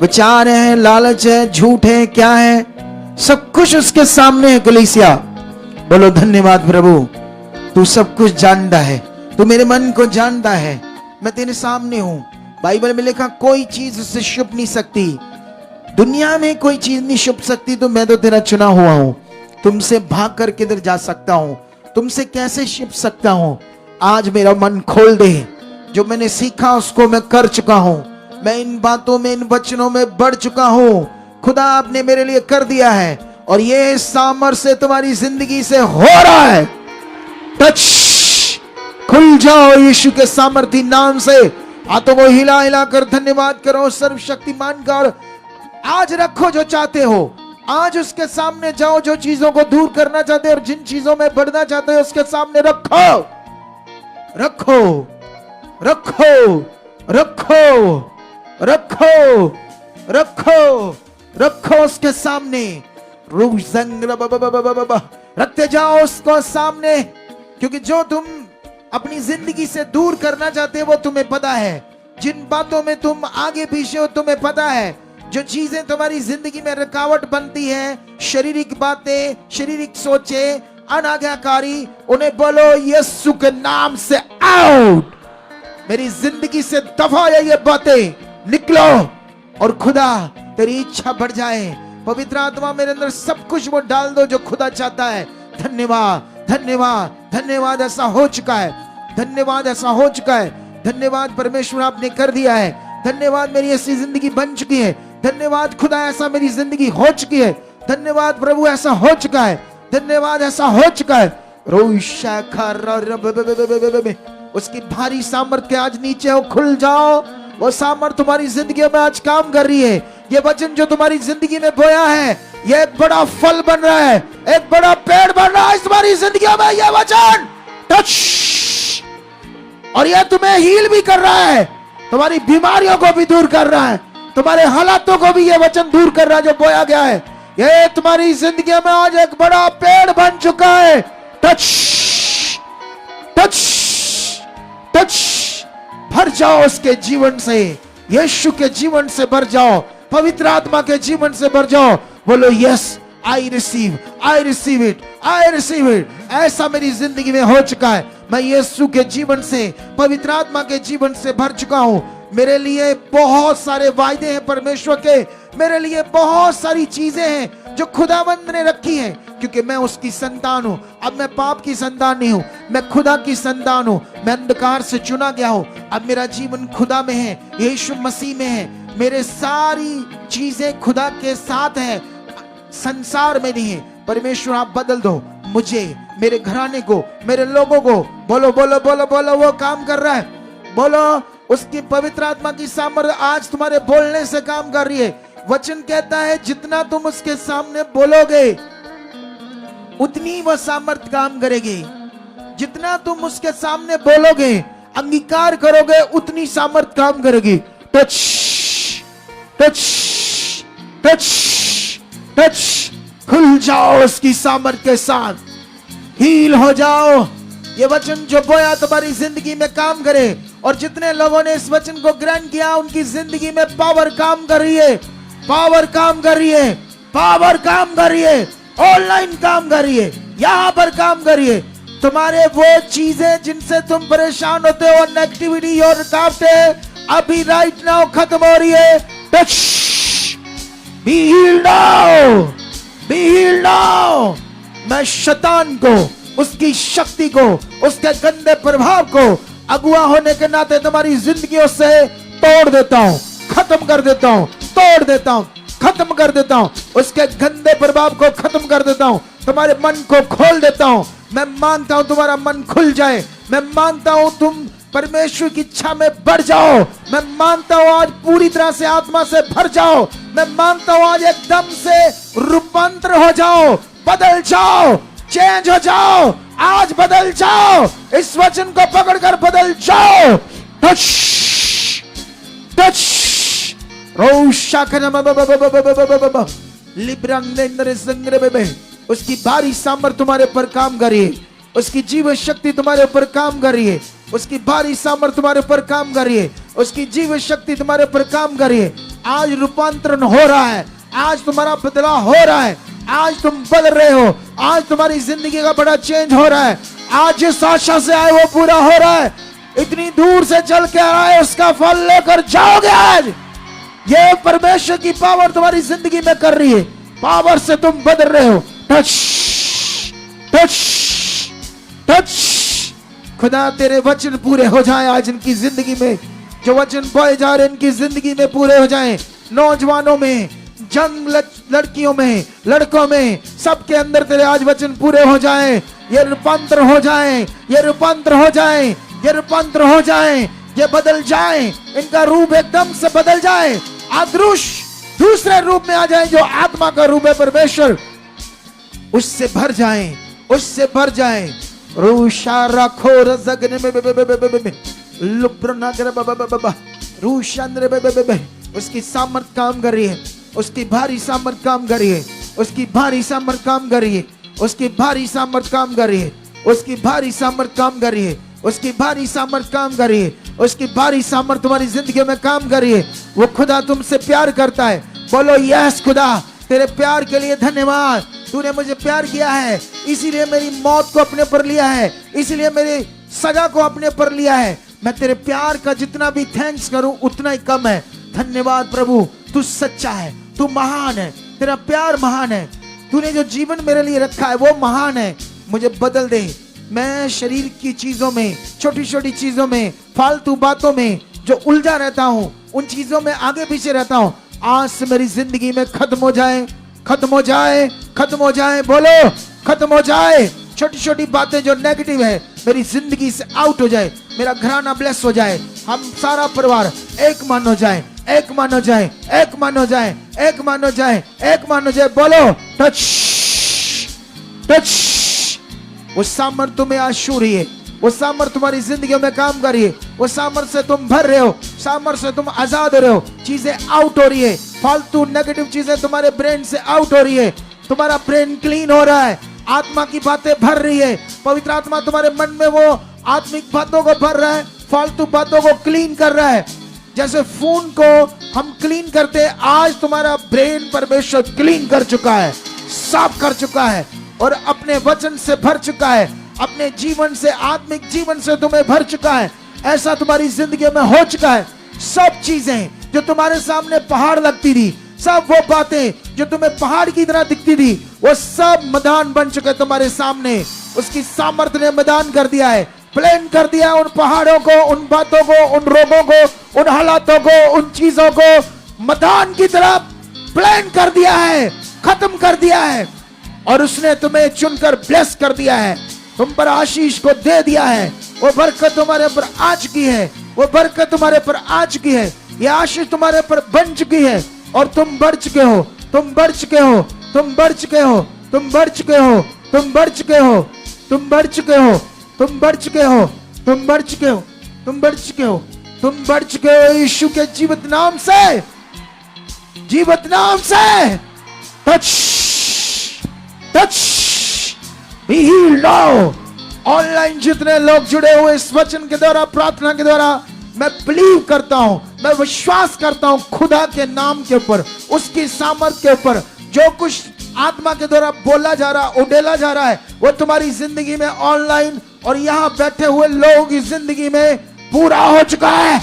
विचार है, लालच है, झूठ है, क्या है? सब कुछ उसके सामने है। कलीसिया बोलो धन्यवाद प्रभु, तू सब कुछ जानता है, तू मेरे मन को जानता है। मैं तेरे सामने हूं। बाइबल में लिखा कोई चीज उससे छुप नहीं सकती, दुनिया में कोई चीज नहीं छुप सकती। तो मैं तो तेरा चुना हुआ हूं। तुमसे भाग कर किधर जा सकता हूं? तुमसे कैसे छिप सकता हूं? आज मेरा मन खोल दे। जो मैंने सीखा उसको मैं कर चुका हूं। मैं इन बातों में, इन वचनों में बढ़ चुका हूं। खुदा आपने मेरे लिए कर दिया है और ये सामर्थ्य तुम्हारी जिंदगी से हो रहा है। टच, खुल जाओ यीशु के सामर्थी नाम से। हाथों को हिला हिला कर धन्यवाद करो सर्वशक्तिमान का। और आज रखो जो चाहते हो, आज उसके सामने जाओ। जो चीजों को दूर करना चाहते हो और जिन चीजों में बढ़ना चाहते हो उसके सामने रखो, रखो, रखो, रखो, रखो, रखो, रखो उसके सामने। रखते जाओ उसको सामने, क्योंकि जो तुम अपनी जिंदगी से दूर करना चाहते हो वो तुम्हें पता है। जिन बातों में तुम आगे पीछे हो तुम्हें पता है। जो चीजें तुम्हारी जिंदगी में रुकावट बनती है, शारीरिक बातें, शारीरिक सोचे, अनाज्ञाकारी, उन्हें बोलो यीशु के नाम से आउट। मेरी जिंदगी से दफा है ये बातें, निकलो। और खुदा तेरी इच्छा बढ़ जाए। पवित्र आत्मा मेरे अंदर सब कुछ वो डाल दो जो खुदा चाहता है। धन्यवाद, धन्यवाद, धन्यवाद। ऐसा हो चुका है। धन्यवाद, ऐसा हो चुका है। धन्यवाद परमेश्वर, आपने कर दिया है। धन्यवाद, मेरी ऐसी जिंदगी बन चुकी है। धन्यवाद खुदा, ऐसा मेरी जिंदगी हो चुकी है। धन्यवाद प्रभु, ऐसा हो चुका है। धन्यवाद, ऐसा हो चुका है। उसकी भारी सामर्थ्य आज नीचे हो, खुल जाओ। वो सामर्थ तुम्हारी जिंदगी में आज काम कर रही है। ये वचन जो तुम्हारी जिंदगी में बोया है, ये एक बड़ा फल बन रहा है, एक बड़ा पेड़ बन रहा है तुम्हारी जिंदगी में। ये वचन टच, और ये तुम्हें हील भी कर रहा है, तुम्हारी बीमारियों को भी दूर कर रहा है, तुम्हारे हालातों को भी ये वचन दूर कर रहा है जो बोया गया है। ये तुम्हारी जिंदगी में आज एक बड़ा पेड़ बन चुका है। टच टच टच, भर जाओ उसके जीवन से, यीशु के जीवन से भर जाओ, पवित्र आत्मा के जीवन से भर जाओ। बोलो yes, I receive, I receive it, I receive it. ऐसा मेरी जिंदगी में हो चुका है, मैं यीशु के जीवन से, पवित्र आत्मा के जीवन से भर चुका हूं। मेरे लिए बहुत सारे वायदे हैं परमेश्वर के, मेरे लिए बहुत सारी चीजें हैं जो खुदावंद ने रखी हैं, क्योंकि मैं उसकी संतान हूं। अब मैं पाप की संतान नहीं हूं, मैं खुदा की संतान हूं। मैं अंधकार से चुना गया हूं, अब मेरा जीवन खुदा में है, यीशु मसीह में है। मेरे सारी चीजें खुदा के साथ है, संसार में नहीं है। परमेश्वर आप बदल दो मुझे, मेरे घराने को, मेरे लोगों को। बोलो बोलो बोलो बोलो, वो काम कर रहा है। बोलो, उसकी पवित्र आत्मा की सामर्थ्य आज तुम्हारे बोलने से काम कर रही है। वचन कहता है जितना तुम उसके सामने बोलोगे उतनी वह सामर्थ्य काम करेगी। जितना तुम उसके सामने बोलोगे, अंगीकार करोगे, उतनी सामर्थ्य काम करेगी। टच टच टच टच, खुल जाओ उसकी सामर्थ्य के साथ, हील हो जाओ। ये वचन जो बोया तुम्हारी जिंदगी में काम करे, और जितने लोगों ने इस वचन को ग्रहण किया उनकी जिंदगी में पावर काम कर रही है, पावर काम कर रही है, पावर काम कर रही है, ऑनलाइन काम कर रही है, यहां पर काम कर रही है। तुम्हारे वो चीजें जिनसे तुम परेशान होते हो, नेगेटिविटी और रुकावटें, अभी राइट नाउ खत्म हो रही है। Touch, be healed now, be healed now. मैं शैतान को, उसकी शक्ति को, उसके गंदे प्रभाव को अगुआ होने के नाते तुम्हारी जिंदगियों से तोड़ देता हूं, खत्म कर देता हूं, तोड़ देता हूं, खत्म कर देता हूं। उसके गंदे प्रभाव को खत्म कर देता हूं, तुम्हारे मन को खोल देता हूं। मैं मांगता हूं तुम्हारा मन खुल जाए। मैं मांगता हूं तुम परमेश्वर की इच्छा में बढ़ जाओ। मैं मांगता हूं आज पूरी तरह से आत्मा से भर जाओ। मैं मांगता हूं आज एकदम से रूपांतर हो जाओ, बदल जाओ, चेंज हो जाओ, आज बदल जाओ। इस वचन को पकड़कर बदल जाओ। टच टच, उसकी भारी सामर्थ्य तुम्हारे ऊपर काम कर रही है, उसकी जीवन शक्ति तुम्हारे ऊपर काम कर रही है, उसकी भारी सामर्थ्य तुम्हारे ऊपर काम कर रही है, उसकी जीवन शक्ति तुम्हारे ऊपर काम कर रही है। आज रूपांतरण हो रहा है, आज तुम्हारा बदलाव हो रहा है, आज तुम बदल रहे हो, आज तुम्हारी जिंदगी का बड़ा चेंज हो रहा है। आज जिस आशा से आए वो पूरा हो रहा है। इतनी दूर से चल के आए, उसका फल लेकर जाओगे आज। ये परमेश्वर की पावर तुम्हारी जिंदगी में कर रही है, पावर से तुम बदल रहे हो। टच टच टच, खुदा तेरे वचन पूरे हो जाए आज इनकी जिंदगी में। जो वचन बोए जा रहे इनकी जिंदगी में पूरे हो जाएं। नौजवानों में, जंग लड़कियों में, लड़कों में, सबके अंदर तेरे आज वचन पूरे हो जाएं। ये रूपांतर हो जाएं, ये रूपांतर हो जाएं, ये रूपांतर हो जाएं, ये बदल जाएं, इनका रूप एकदम से बदल जाए, अदृश्य दूसरे रूप में आ जाए जो आत्मा का रूप है परमेश्वर, उससे भर जाएं, उससे भर जाएं। रूशा रखो रजगने में लुप्रनागर बाबा रूशांद्र बे, उसकी सामर्थ काम कर रही है, उसकी भारी सामर्थ काम कर रही है, उसकी भारी सामर्थ काम कर रही है, उसकी भारी सामर्थ काम कर रही है, उसकी भारी सामर्थ काम कर रही है, उसकी भारी सामर्थ काम कर रही है, उसकी भारी सामर्थ तुम्हारी जिंदगी में काम कर रही है। वो खुदा तुमसे प्यार करता है। बोलो यस खुदा, तेरे प्यार के लिए धन्यवाद। तूने मुझे प्यार किया है, इसीलिए मेरी मौत को अपने पर लिया है, इसीलिए मेरी सजा को अपने पर लिया है। मैं तेरे प्यार का जितना भी थैंक्स करूं उतना ही कम है। धन्यवाद प्रभु, तू सच्चा है, तू महान है, तेरा प्यार महान है। तूने जो जीवन मेरे लिए रखा है वो महान है। मुझे बदल दे। मैं शरीर की चीजों में, छोटी छोटी चीजों में, फालतू बातों में जो उलझा रहता हूँ, उन चीजों में आगे पीछे रहता हूँ, आज से मेरी जिंदगी में खत्म हो जाए, खत्म हो जाए, खत्म हो जाए। बोलो खत्म हो जाए। छोटी छोटी बातें जो नेगेटिव है मेरी जिंदगी से आउट हो जाए, मेरा घराना ब्लेस हो जाए, हम सारा परिवार एक मन हो जाए, एक मन हो जाए, एक मन हो जाए, एक मन हो जाए, एक मन हो जाए। बोलो टच टच। वो सामर्थ तुम्हें आज छू रही है, वो सामर्थ तुम्हारी जिंदगी में काम कर रही है, वो सामर्थ से तुम भर रहे हो, सामर्थ से तुम आजाद हो रहे हो, चीजें आउट हो रही है, फालतू नेगेटिव चीजें तुम्हारे ब्रेन से आउट हो रही है, तुम्हारा ब्रेन क्लीन हो रहा है, आत्मा की बातें भर रही है, पवित्र आत्मा तुम्हारे मन में वो आत्मिक बातों को भर रहा है, फालतू बातों को क्लीन कर रहा है। जैसे फोन को हम क्लीन करते हैं, आज तुम्हारा ब्रेन परमेश्वर क्लीन कर चुका है, साफ कर चुका है और अपने वचन से भर चुका है, अपने जीवन से, आत्मिक जीवन से तुम्हें भर चुका है। ऐसा तुम्हारी जिंदगी में हो चुका है। सब चीजें जो तुम्हारे सामने पहाड़ लगती थी, सब वो बातें जो तुम्हें पहाड़ की तरह दिखती थी, वो सब मैदान बन चुके तुम्हारे सामने। उसकी सामर्थ्य ने मैदान कर दिया है, प्लेन कर दिया उन पहाड़ों को, उन बातों को, उन रोगों को, उन हालातों को, उन चीजों को मैदान की तरह प्लेन कर दिया है, खत्म कर दिया है। और उसने तुम्हें चुनकर ब्लेस कर दिया है, तुम पर आशीष को दे दिया है। वो बरकत तुम्हारे पर आ चुकी है, वो बरकत तुम्हारे पर आ चुकी है, ये आशीष तुम्हारे पर बन चुकी है और तुम बढ़ चुके हो, तुम बढ़ चुके हो, तुम बढ़ चुके हो, तुम बढ़ चुके हो, तुम बढ़ चुके हो, तुम बढ़ चुके हो, तुम बढ़ चुके हो, तुम बढ़ चुके हो, तुम बढ़ चुके हो, तुम बढ़ चुके हो। यीशु के जीवित नाम से, जीवित नाम से touch touch be healed now. Online जितने लोग जुड़े हुए इस वचन के द्वारा, प्रार्थना के द्वारा, मैं बिलीव करता हूं, मैं विश्वास करता हूं खुदा के नाम के ऊपर, उसकी सामर्थ के ऊपर, जो कुछ आत्मा के द्वारा बोला जा रहा, उडेला जा रहा है, वो तुम्हारी जिंदगी में, ऑनलाइन और यहाँ बैठे हुए लोगों की जिंदगी में पूरा हो चुका है,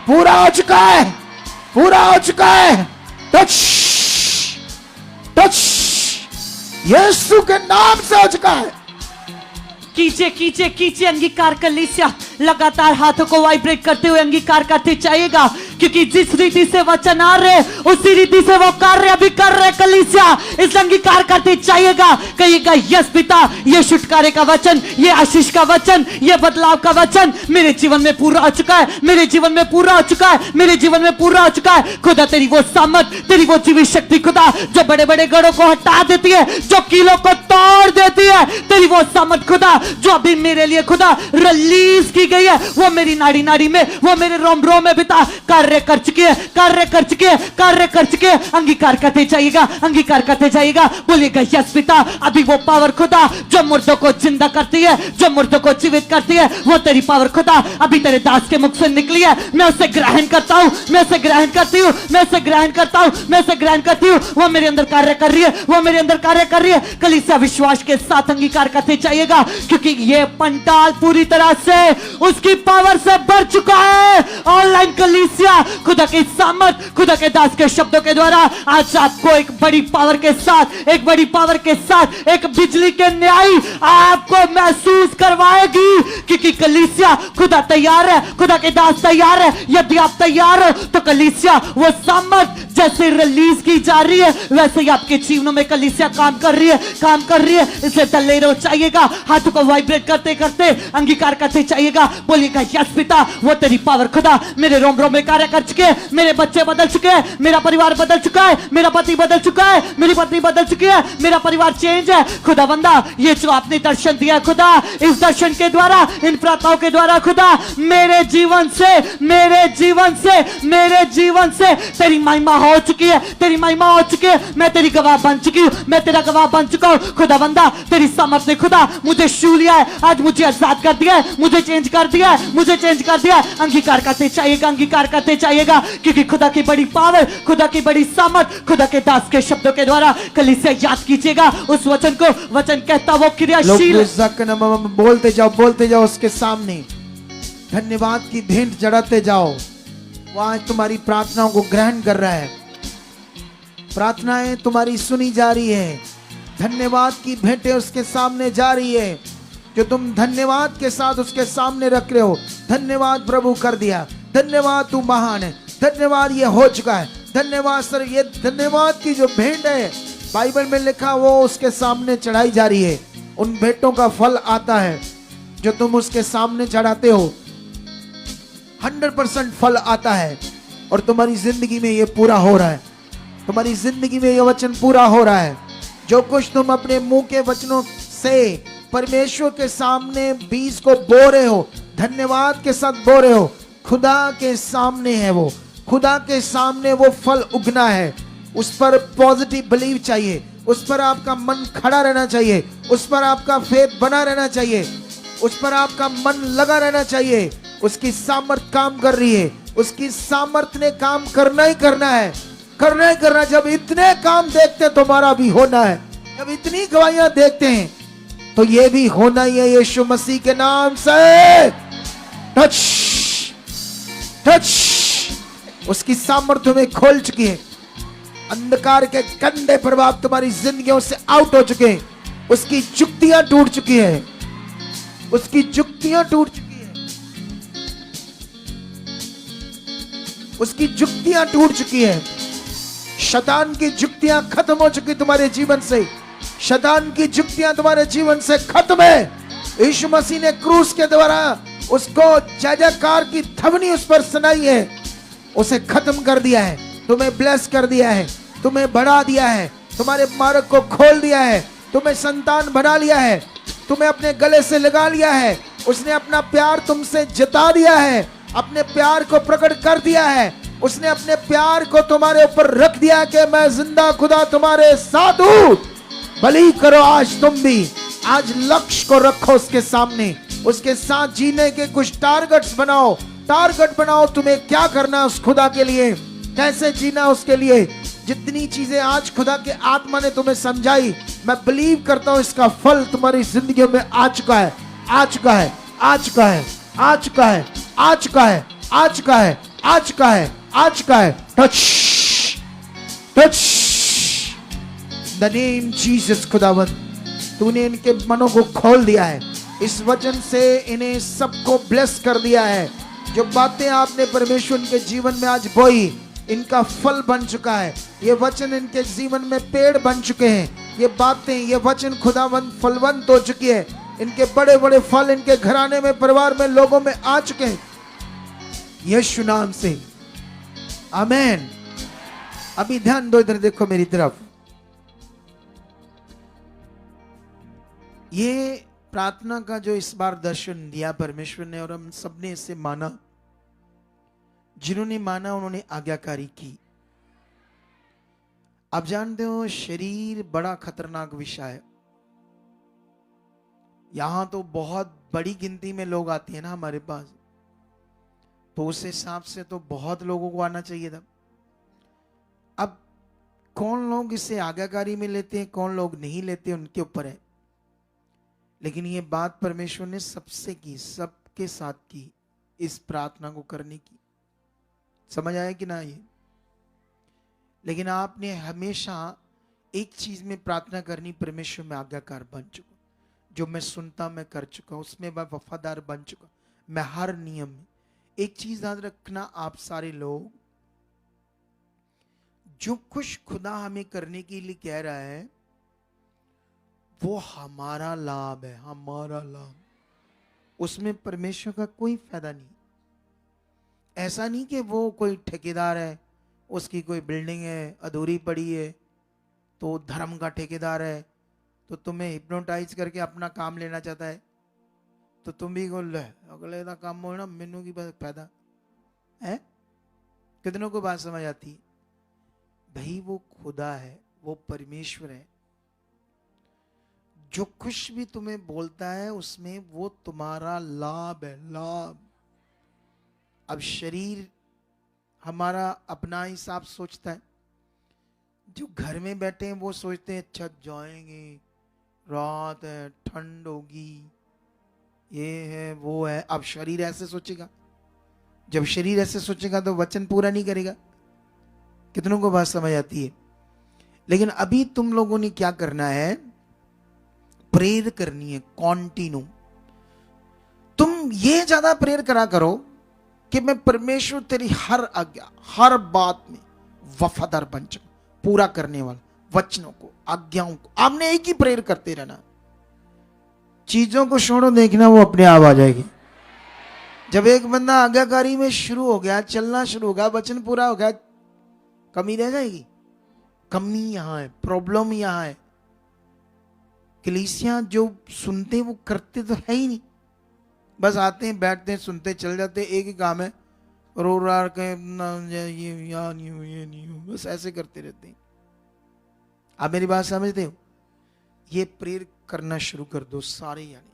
पूरा हो चुका है, पूरा हो चुका है। टच टच यीशु के नाम से हो चुका है। कीजिए कीजिए कीजिए अंगीकार कलीसिया, लगातार हाथों को वाइब्रेट करते हुए अंगीकार करते जाइएगा, क्योंकि जिस रीति से वचन आ रहे उसी रीति से वो कार्य अभी कर रहे कलीसिया। इस अंगीकार करते जाइएगा, कहिएगा यस पिता, ये छुटकारे का वचन, ये आशीष का वचन, ये बदलाव का वचन मेरे जीवन में पूरा हो चुका है, मेरे जीवन में पूरा हो चुका है, मेरे जीवन में पूरा हो चुका है। खुदा तेरी वो सामर्थ, तेरी वो जीवित शक्ति खुदा, जो बड़े बड़े गढ़ों को हटा देती है, जो कीलों को तोड़ देती है, तेरी वो सामर्थ खुदा जो अभी मेरे लिए खुदा रिलीज की गई है, वो मेरी नाड़ी नाड़ी में, वो मेरे रोम रोम में पिता कार्य कर चुकी है, कार्य कर चुके हैं, कार्य कर चुके हैं। अंगीकार करते जाइएगा, अंगीकार करते जाइएगा, बोलिएगा यस पिता, अभी वो पावर खुदा जो मुर्दों को जिंदा करती है, जो मुर्दों को जीवित करती है, वो तेरी पावर खुदा अभी तेरे दास के मुख से निकली है। मैं उसे ग्रहण करता हूं, मैं उसे ग्रहण करती हूं, मैं उसे ग्रहण करता हूं, मैं उसे ग्रहण करती हूं। वो मेरे अंदर कार्य कर रही है, वो मेरे अंदर कार्य कर रही है। कलीसिया विश्वास के साथ अंगीकार करते जाइएगा, क्योंकि ये पंडाल पूरी तरह से उसकी पावर से भर चुका है। ऑनलाइन कलीसिया खुदा की सामर्थ, खुदा के दास के शब्दों के द्वारा आज आपको एक बड़ी पावर के साथ, एक बड़ी पावर के साथ, एक बिजली के न्याय आपको महसूस करवाएगी, क्योंकि कलीसिया खुदा तैयार है, खुदा के दास तैयार है। यदि आप तैयार हो तो कलीसिया वो सामर्थ जैसे रिलीज की जा रही है, वैसे ही आपके जीवनों में कलीसिया काम कर रही है, काम कर रही है। इसलिए डले रहो चाहिएगा, हाथों को वाइब्रेट करते करते अंगीकार करते चाहिएगा, बोलिएगा यस पिता, वो तेरी पावर खुदा मेरे रोम रोम में कार्य कर चुके हैं, मेरे बच्चे बदल चुके हैं, मेरा परिवार बदल चुका है, मेरा पति बदल चुका है, मेरी पत्नी बदल चुकी है, मेरा परिवार चेंज है। खुदा बंदा, ये जो आपने दर्शन दिया खुदा, इस दर्शन के द्वारा, इन प्रार्थनाओं के द्वारा खुदा मेरे जीवन से, मेरे जीवन से, मेरे जीवन से तेरी महिमा हो चुकी है, तेरी महिमा हो चुकी है। मैं तेरी गवाह बन चुकी हूं, मैं तेरा गवाह बन चुका हूं। खुदा बंदा, तेरी सामर्थ ने खुदा मुझे छू लिया है, आज मुझे आजाद कर दिया है, मुझे चेंज कर दिया है, मुझे चेंज कर दिया है। अंगीकार करते चाहिएगा, अंगीकार करते चाहिएगा, क्योंकि खुदा की बड़ी पावर, खुदा की बड़ी सामर्थ, खुदा के दास के शब्दों के द्वारा कलीसिया याद कीजिएगा उस वचन को। वचन कहता वो क्रियाशील, बोलते जाओ, बोलते जाओ उसके सामने, धन्यवाद की भेंट चढ़ाते जाओ। वो आज तुम्हारी प्रार्थनाओं को ग्रहण कर रहा है, प्रार्थनाएं तुम्हारी सुनी जा रही है, धन्यवाद की भेंटें उसके सामने जा रही है, जो तुम धन्यवाद के साथ उसके सामने रख रहे हो। धन्यवाद प्रभु कर दिया, धन्यवाद तू महान है, धन्यवाद ये हो चुका है, धन्यवाद सर। ये धन्यवाद की जो भेंट है बाइबल में लिखा, वो उसके सामने चढ़ाई जा रही है, उन भेंटों का फल आता है जो तुम उसके सामने चढ़ाते हो। 100% फल आता है और तुम्हारी जिंदगी में ये पूरा हो रहा है। तुम्हारी जिंदगी में ये वचन पूरा हो रहा है। जो कुछ तुम अपने मुंह के वचनों से परमेश्वर के सामने बीज को बो रहे हो, धन्यवाद के साथ बो रहे हो, खुदा के सामने है वो, खुदा के सामने वो फल उगना है। उस पर पॉजिटिव बिलीव चाहिए, उस पर आपका मन खड़ा रहना चाहिए, उस पर आपका फेथ बना रहना चाहिए, उस पर आपका मन लगा रहना चाहिए। उसकी सामर्थ काम कर रही है, उसकी सामर्थ ने काम करना ही करना है, करना ही करना। जब इतने काम देखते हैं तुम्हारा भी होना है, जब इतनी गवाहियां देखते हैं तो ये भी होना ही है। यीशु मसीह के नाम से टच टच, उसकी सामर्थ्य में खोल चुकी है। अंधकार के गंदे प्रभाव तुम्हारी जिंदगियों से आउट हो चुके हैं। उसकी जुक्तियां टूट चुकी है, उसकी जुक्तियां टूट चुकी है, उसकी जुक्तियां टूट चुकी है। शैतान की जुक्तियां खत्म हो चुकी तुम्हारे जीवन से, शैतान की जुक्तियां तुम्हारे जीवन से खत्म है। यीशु मसीह ने क्रूस के द्वारा उसको जय जयकार की ध्वनि उस पर सुनाई है, उसे खत्म कर दिया है, तुम्हें ब्लेस कर दिया है, तुम्हें बढ़ा दिया है, तुम्हारे मार्ग को खोल दिया है, तुम्हें संतान बना लिया है, तुम्हें अपने गले से लगा लिया है। उसने अपना प्यार तुमसे जता दिया है, अपने प्यार को प्रकट कर दिया है। उसने अपने प्यार को तुम्हारे ऊपर रख दिया कि मैं जिंदा खुदा तुम्हारे साथ हूं। भली करो आज तुम भी, आज लक्ष्य को रखो उसके सामने, उसके साथ जीने के कुछ टारगेट्स बनाओ। टारगेट बनाओ तुम्हें क्या करना है उस खुदा के लिए, कैसे जीना उसके लिए। जितनी चीजें आज खुदा के आत्मा ने तुम्हें समझाई, मैं बिलीव करता हूं इसका फल तुम्हारी जिंदगी में आ चुका है, आ चुका है, आ चुका है, आ चुका है, आ चुका है, आ चुका है, आ चुका है, आ चुका है। Touch touch the name Jesus. खुदावंद तूने इनके मनों को खोल दिया है, इस वचन से इन्हें सबको ब्लेस कर दिया है। जो बातें आपने परमेश्वर के जीवन में आज बोई, इनका फल बन चुका है। ये वचन इनके जीवन में पेड़ बन चुके हैं। ये बातें, ये वचन खुदावंद फलवंत हो चुकी है। इनके बड़े बड़े फल इनके घराने में, परिवार में, लोगों में आ चुके हैं यीशु नाम से। आमीन। अभी ध्यान दो, इधर देखो मेरी तरफ। ये प्रार्थना का जो इस बार दर्शन दिया परमेश्वर ने, और हम सबने इसे माना। जिन्होंने माना उन्होंने आज्ञाकारी की। आप जानते हो शरीर बड़ा खतरनाक विषय है। यहां तो बहुत बड़ी गिनती में लोग आते हैं ना हमारे पास, तो उस हिसाब से तो बहुत लोगों को आना चाहिए था। अब कौन लोग इसे आज्ञाकारी में लेते हैं, कौन लोग नहीं लेते, उनके ऊपर है। लेकिन ये बात परमेश्वर ने सबसे की, सबके साथ की, इस प्रार्थना को करने की। समझ आया कि ना ये? लेकिन आपने हमेशा एक चीज में प्रार्थना करनी, परमेश्वर में आज्ञाकार बन चुका, जो मैं सुनता मैं कर चुका, उसमें मैं वफादार बन चुका, मैं हर नियम में। एक चीज याद रखना आप सारे लोग, जो कुछ खुदा हमें करने के लिए कह रहा है वो हमारा लाभ है, हमारा लाभ। उसमें परमेश्वर का कोई फायदा नहीं। ऐसा नहीं कि वो कोई ठेकेदार है, उसकी कोई बिल्डिंग है अधूरी पड़ी है तो धर्म का ठेकेदार है, तो तुम्हें हिप्नोटाइज करके अपना काम लेना चाहता है, तो तुम भी बोल रहे अगले का काम हो ना, मैनू की बस फायदा है। कितनों को बात समझ आती है? भाई वो खुदा है, वो परमेश्वर है। जो कुछ भी तुम्हें बोलता है उसमें वो तुम्हारा लाभ है, लाभ। अब शरीर हमारा अपना हिसाब सोचता है। जो घर में बैठे हैं वो सोचते हैं अच्छा जाएंगे, रात है, ठंड होगी, ये है वो है। अब शरीर ऐसे सोचेगा, जब शरीर ऐसे सोचेगा तो वचन पूरा नहीं करेगा। कितनों को बात समझ आती है? लेकिन अभी तुम लोगों ने क्या करना है, प्रेयर करनी है कॉन्टिन्यू। तुम ये ज्यादा प्रेयर करा करो कि मैं परमेश्वर तेरी हर आज्ञा, हर बात में वफादार बन जाऊं, पूरा करने वाला, वचनों को, आज्ञाओं को। आपने एक ही प्रेयर करते रहना। चीजों को छोड़ो, देखना वो अपने आप आ जाएगी। जब एक बंदा आज्ञाकारी में शुरू हो गया, चलना शुरू हो गया, वचन पूरा हो गया, कमी रह जाएगी? कमी यहां है, प्रॉब्लम यहां है। कलीसिया जो सुनते वो करते तो है ही नहीं, बस आते हैं, बैठते हैं, सुनते, चल जाते हैं। एक ही काम है, रो रा के ये नहीं हो, बस ऐसे करते रहते हैं। आप मेरी बात समझते हो? ये प्रेयर करना शुरू कर दो सारे, यानी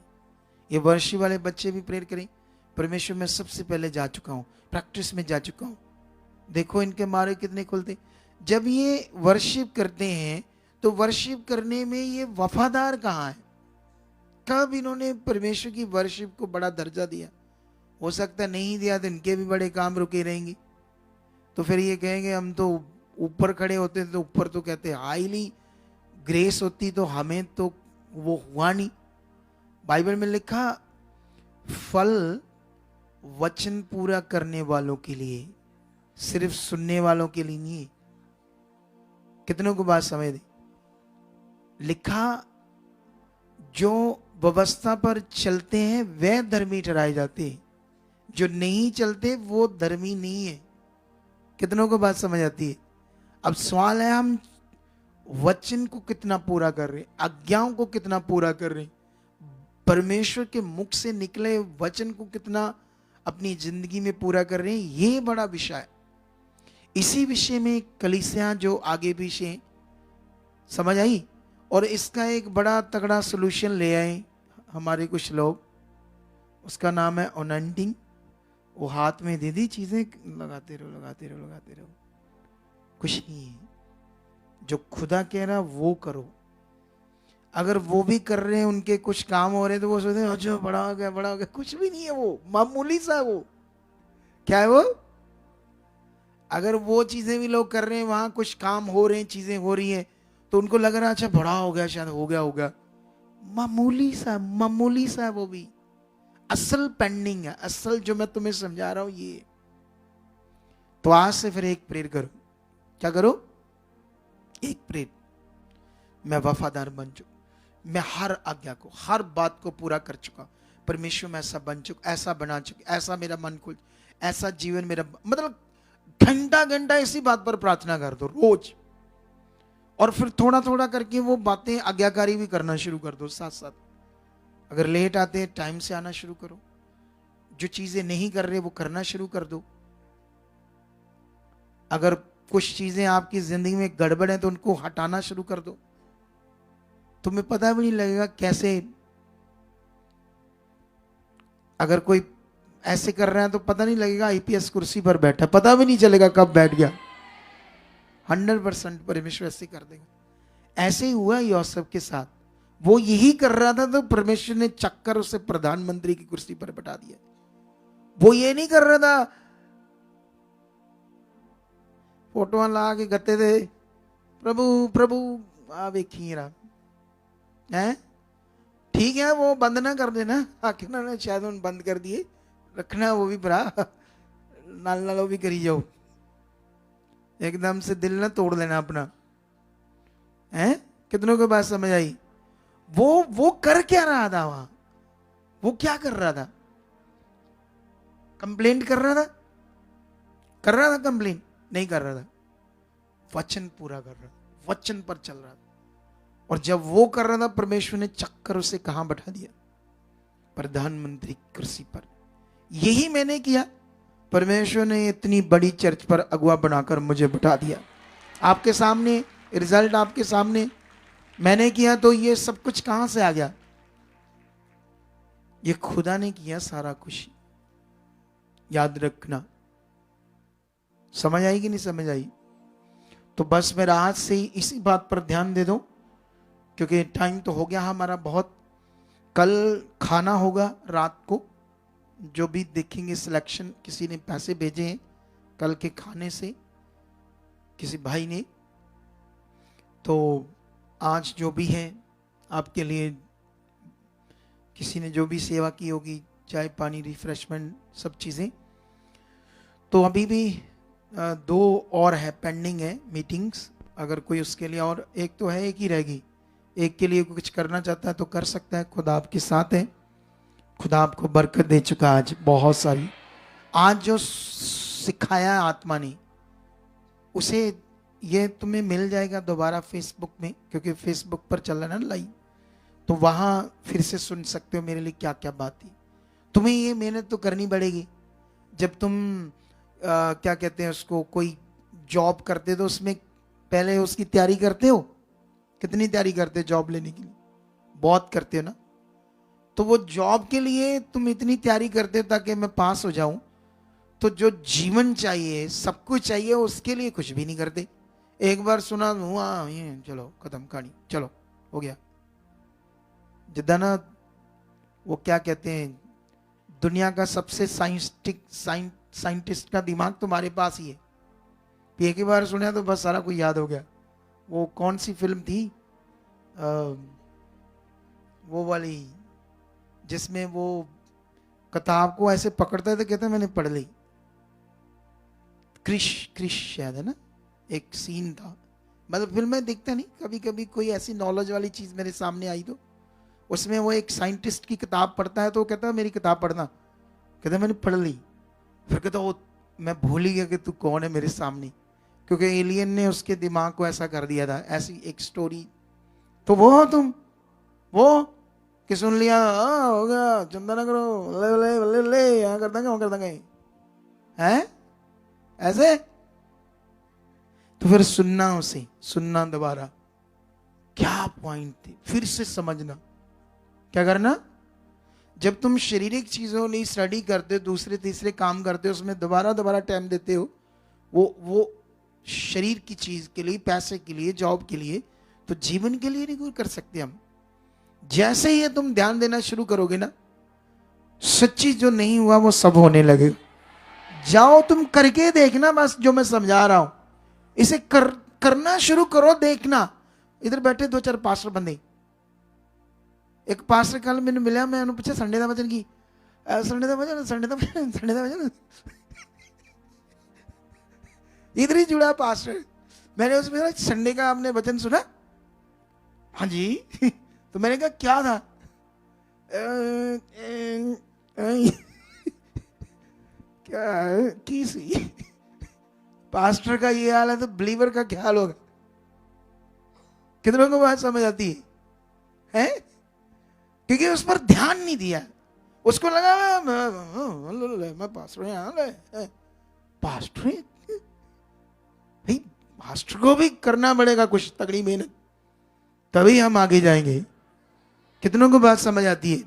ये वर्षी वाले बच्चे भी प्रेयर करें। परमेश्वर मैं सबसे पहले जा चुका हूं, प्रैक्टिस में जा चुका हूं, देखो इनके मारे कितने खुलते। जब ये वर्शिप करते हैं तो वर्शिप करने में ये वफादार कहाँ है? कब इन्होंने परमेश्वर की वर्शिप को बड़ा दर्जा दिया? हो सकता नहीं दिया तो इनके भी बड़े काम रुके रहेंगे। तो फिर ये कहेंगे हम तो ऊपर खड़े होते थे, तो ऊपर तो कहते हाईली ग्रेस होती, तो हमें तो वो हुआ नहीं। बाइबल में लिखा फल वचन पूरा करने वालों के लिए, सिर्फ सुनने वालों के लिए नहीं है। कितनों को बात समझ दे? लिखा जो व्यवस्था पर चलते हैं वे धर्मी ठहराए जाते हैं, जो नहीं चलते वो धर्मी नहीं है। कितनों को बात समझ आती है? अब सवाल है हम वचन को कितना पूरा कर रहे हैं, आज्ञाओं को कितना पूरा कर रहे हैं, परमेश्वर के मुख से निकले वचन को कितना अपनी जिंदगी में पूरा कर रहे हैं, ये बड़ा विषय है। इसी विषय में कलीसिया जो आगे पीछे, समझ आई? और इसका एक बड़ा तगड़ा सॉल्यूशन ले आए हमारे कुछ लोग, उसका नाम है अनॉइंटिंग। वो हाथ में दे दी चीजें, लगाते रहो लगाते रहो लगाते रहो, कुछ नहीं है। जो खुदा कह रहा वो करो। अगर वो भी कर रहे हैं, उनके कुछ काम हो रहे हैं, तो वो सोचते हैं अच्छा बड़ा हो गया बड़ा हो गया। कुछ भी नहीं है, वो मामूली सा। वो क्या है? वो अगर वो चीजें भी लोग कर रहे हैं, वहां कुछ काम हो रहे हैं, चीजें हो रही हैं, तो उनको लग रहा है अच्छा बड़ा हो गया, शायद हो गया होगा। मामूली सा है वो भी। असल पेंडिंग है, असल जो मैं तुम्हें समझा रहा हूं ये। तो आज से फिर एक प्रेयर करो। क्या करो? एक प्रेयर। मैं वफादार बन चुका, मैं हर आज्ञा को, हर बात को पूरा कर चुका। परमेश्वर में ऐसा बन चुका, ऐसा बना चुका, ऐसा मेरा मन खुल, ऐसा जीवन मेरा, मतलब घंटा घंटा इसी बात पर प्रार्थना कर दो रोज। और फिर थोड़ा थोड़ा करके वो बातें आज्ञाकारी भी करना शुरू कर दो साथ साथ। अगर लेट आते हैं, टाइम से आना शुरू करो। जो चीजें नहीं कर रहे वो करना शुरू कर दो। अगर कुछ चीजें आपकी जिंदगी में गड़बड़ है तो उनको हटाना शुरू कर दो। तुम्हें पता भी नहीं लगेगा कैसे। अगर कोई ऐसे कर रहा है तो पता नहीं लगेगा आईपीएस कुर्सी पर बैठा, पता भी नहीं चलेगा कब बैठ गया। 100% परमेश्वर ऐसे कर देगा। ऐसे ही हुआ यूसुफ के साथ। वो यही कर रहा था तो परमेश्वर ने चक्कर उसे प्रधानमंत्री की कुर्सी पर बैठा दिया। वो ये नहीं कर रहा था, फोटो ला के गते थे प्रभु प्रभु आ वेखी रहा है। ठीक है, वो बंद ना कर देना, आखिर ना शायद उन्होंने बंद कर दिए, रखना वो भी भरा नाल नाल वो भी करी जाओ। एकदम से दिल ना तोड़ लेना अपना, है? कितनों को बात समझ आई? वो कर क्या रहा था वहां? वो क्या कर रहा था? कंप्लेंट कर रहा था? कर रहा था कंप्लेंट? नहीं कर रहा था, वचन पूरा कर रहा था, वचन पर चल रहा था। और जब वो कर रहा था, परमेश्वर ने चक्कर उसे कहां बैठा दिया? प्रधानमंत्री की कुर्सी पर। यही मैंने किया। परमेश्वर ने इतनी बड़ी चर्च पर अगुवा बनाकर मुझे बैठा दिया। आपके सामने रिजल्ट, आपके सामने मैंने किया। तो ये सब कुछ कहां से आ गया? ये खुदा ने किया सारा कुछ। याद रखना। समझ आई कि नहीं समझ आई? तो बस मेरा आज से ही इसी बात पर ध्यान दे दो, क्योंकि टाइम तो हो गया हमारा बहुत। कल खाना होगा रात को, जो भी देखेंगे सिलेक्शन, किसी ने पैसे भेजे हैं कल के खाने से, किसी भाई ने। तो आज जो भी है आपके लिए, किसी ने जो भी सेवा की होगी, चाय पानी रिफ्रेशमेंट सब चीज़ें। तो अभी भी 2 और है, पेंडिंग है मीटिंग्स। अगर कोई उसके लिए, और एक तो है, एक ही रहेगी, एक के लिए कुछ करना चाहता है तो कर सकता है। खुदा आपके साथ है, खुदा आपको बरकत दे चुका आज बहुत सारी। आज जो सिखाया है आत्मा ने, उसे ये तुम्हें मिल जाएगा दोबारा फेसबुक में, क्योंकि फेसबुक पर चल रहा है ना लाइव, तो वहां फिर से सुन सकते हो मेरे लिए क्या क्या बात थी। तुम्हें ये मेहनत तो करनी पड़ेगी। जब तुम क्या कहते हैं उसको, कोई जॉब करते तो उसमें पहले उसकी तैयारी करते हो। कितनी तैयारी करते हो जॉब लेने के लिए? बहुत करते हो ना। तो वो जॉब के लिए तुम इतनी तैयारी करते हो ताकि मैं पास हो जाऊं, तो जो जीवन चाहिए, सब कुछ चाहिए, उसके लिए कुछ भी नहीं करते। एक बार सुना हुआ, ये चलो खत्म कहानी, चलो हो गया। जिदा ना वो क्या कहते हैं, दुनिया का सबसे साइंटिस्ट का दिमाग तुम्हारे पास ही है। एक ही बार सुना तो बस सारा कुछ याद हो गया। वो कौन सी फिल्म थी वो वाली जिसमें वो किताब को ऐसे पकड़ता है तो कहता है मैंने पढ़ ली। क्रिश शायद है ना, एक सीन था। मतलब फिल्म में देखता नहीं, कभी कभी कोई ऐसी नॉलेज वाली चीज मेरे सामने आई तो उसमें वो एक साइंटिस्ट की किताब पढ़ता है तो वो कहता है मेरी किताब पढ़ना, कहता है मैंने पढ़ ली। फिर कहता वो मैं भूल ही गया कि तू कौन है मेरे सामने, क्योंकि एलियन ने उसके दिमाग को ऐसा कर दिया था। ऐसी एक स्टोरी। तो वो हो तुम, वो कि सुन लिया, हो गया, चिंता ना करो, ले ले ले ले, यहाँ कर देंगे, वहाँ कर देंगे, हैं ऐसे। तो फिर सुनना, उसे सुनना दोबारा, क्या पॉइंट थे, फिर से समझना। क्या करना? जब तुम शारीरिक चीजों लिए स्टडी करते हो, दूसरे तीसरे काम करते हो, उसमें दोबारा दोबारा टाइम देते हो, वो शरीर की चीज के लिए, पैसे के लिए, जॉब के लिए, तो जीवन के लिए नहीं कर सकते हम। जैसे ही तुम ध्यान देना शुरू करोगे ना, सच्ची जो नहीं हुआ वो सब होने लगेगा। जाओ तुम करके देखना, बस जो मैं समझा रहा हूं इसे करना शुरू करो, देखना। इधर बैठे दो चार पास्टर बंदे, एक पास्टर कल मैंने मिला, मैं उन्होंने पूछा संडे का वचन की, संडे का वचन इधर ही जुड़ा पास्टर। मैंने उसमें कहा संडे का आपने वचन सुना? हाँ जी। तो मैंने कहा क्या था? क्या की सी पास्टर का ये हाल है तो बिलीवर का क्या हाल होगा? कितनों को बात समझ आती है? क्योंकि उस पर ध्यान नहीं दिया। उसको लगा मैं पास्टर, पास्टर भाई, पास्टर को भी करना पड़ेगा कुछ तगड़ी मेहनत, तभी हम आगे जाएंगे। कितनों को बात समझ आती है?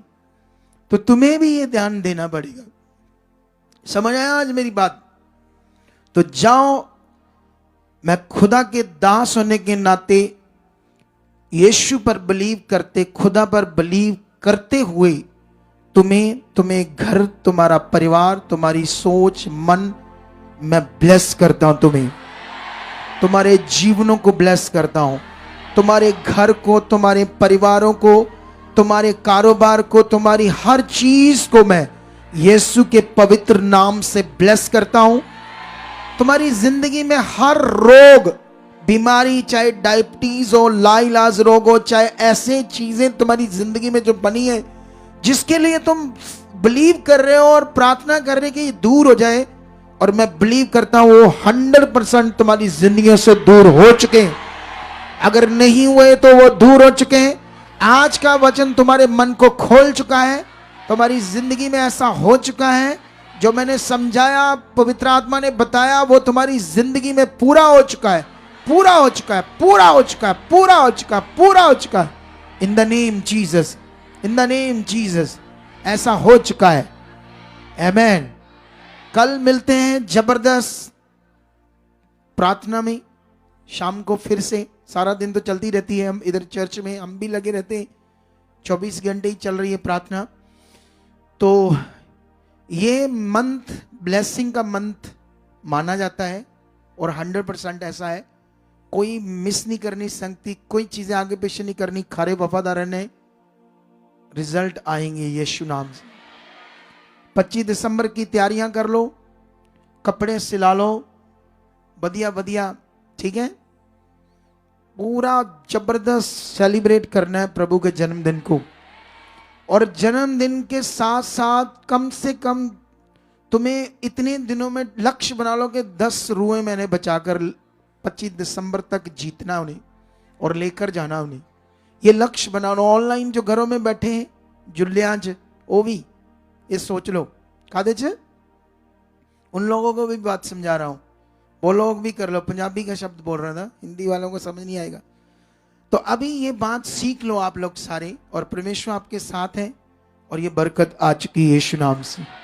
तो तुम्हें भी ये ध्यान देना पड़ेगा। समझ आया आज मेरी बात? तो जाओ, मैं खुदा के दास होने के नाते यीशु पर बिलीव करते, खुदा पर बिलीव करते हुए तुम्हें घर, तुम्हारा परिवार, तुम्हारी सोच, मन, मैं ब्लेस करता हूं। तुम्हारे जीवनों को ब्लेस करता हूं, तुम्हारे घर को, तुम्हारे परिवारों को, तुम्हारे कारोबार को, तुम्हारी हर चीज को मैं यीशु के पवित्र नाम से ब्लेस करता हूं। तुम्हारी जिंदगी में हर रोग, बीमारी, चाहे डायबिटीज हो, लाइलाज रोग हो, चाहे ऐसे चीजें तुम्हारी जिंदगी में जो बनी है जिसके लिए तुम बिलीव कर रहे हो और प्रार्थना कर रहे हो कि ये दूर हो जाए, और मैं बिलीव करता हूं वो 100% तुम्हारी जिंदगियों से दूर हो चुके हैं। अगर नहीं हुए तो वो दूर हो चुके हैं। आज का वचन तुम्हारे मन को खोल चुका है, तुम्हारी जिंदगी में ऐसा हो चुका है, जो मैंने समझाया, पवित्र आत्मा ने बताया, वो तुम्हारी जिंदगी में पूरा हो चुका है, पूरा हो चुका है, पूरा हो चुका है, पूरा हो चुका है, पूरा हो चुका है। In the name Jesus, in the name Jesus, ऐसा हो चुका है। आमेन। कल मिलते हैं जबरदस्त प्रार्थना में शाम को। फिर से सारा दिन तो चलती रहती है, हम इधर चर्च में हम भी लगे रहते हैं, 24 घंटे ही चल रही है प्रार्थना। तो ये मंथ ब्लेसिंग का मंथ माना जाता है और 100% ऐसा है। कोई मिस नहीं करनी संगति, कोई चीजें आगे पीछे नहीं करनी। खरे वफादार रहने, रिजल्ट आएंगे यीशु नाम से। 25 दिसंबर की तैयारियां कर लो, कपड़े सिला लो, बढ़िया बढ़िया, ठीक है। पूरा जबरदस्त सेलिब्रेट करना है प्रभु के जन्मदिन को। और जन्मदिन के साथ साथ कम से कम तुम्हें इतने दिनों में लक्ष्य बना लो कि 10 रुएं मैंने बचाकर 25 दिसंबर तक जीतना उन्हें और लेकर जाना उन्हें। ये लक्ष्य बना लो। ऑनलाइन जो घरों में बैठे हैं जुलियांज वो भी ये सोच लो कादे च उन लोगों को भी बात समझा रहा हूं, वो लोग भी कर लो। पंजाबी का शब्द बोल रहा था, हिंदी वालों को समझ नहीं आएगा। तो अभी ये बात सीख लो आप लोग सारे, और परमेश्वर आपके साथ है और ये बरकत आ चुकी है यीशु नाम से।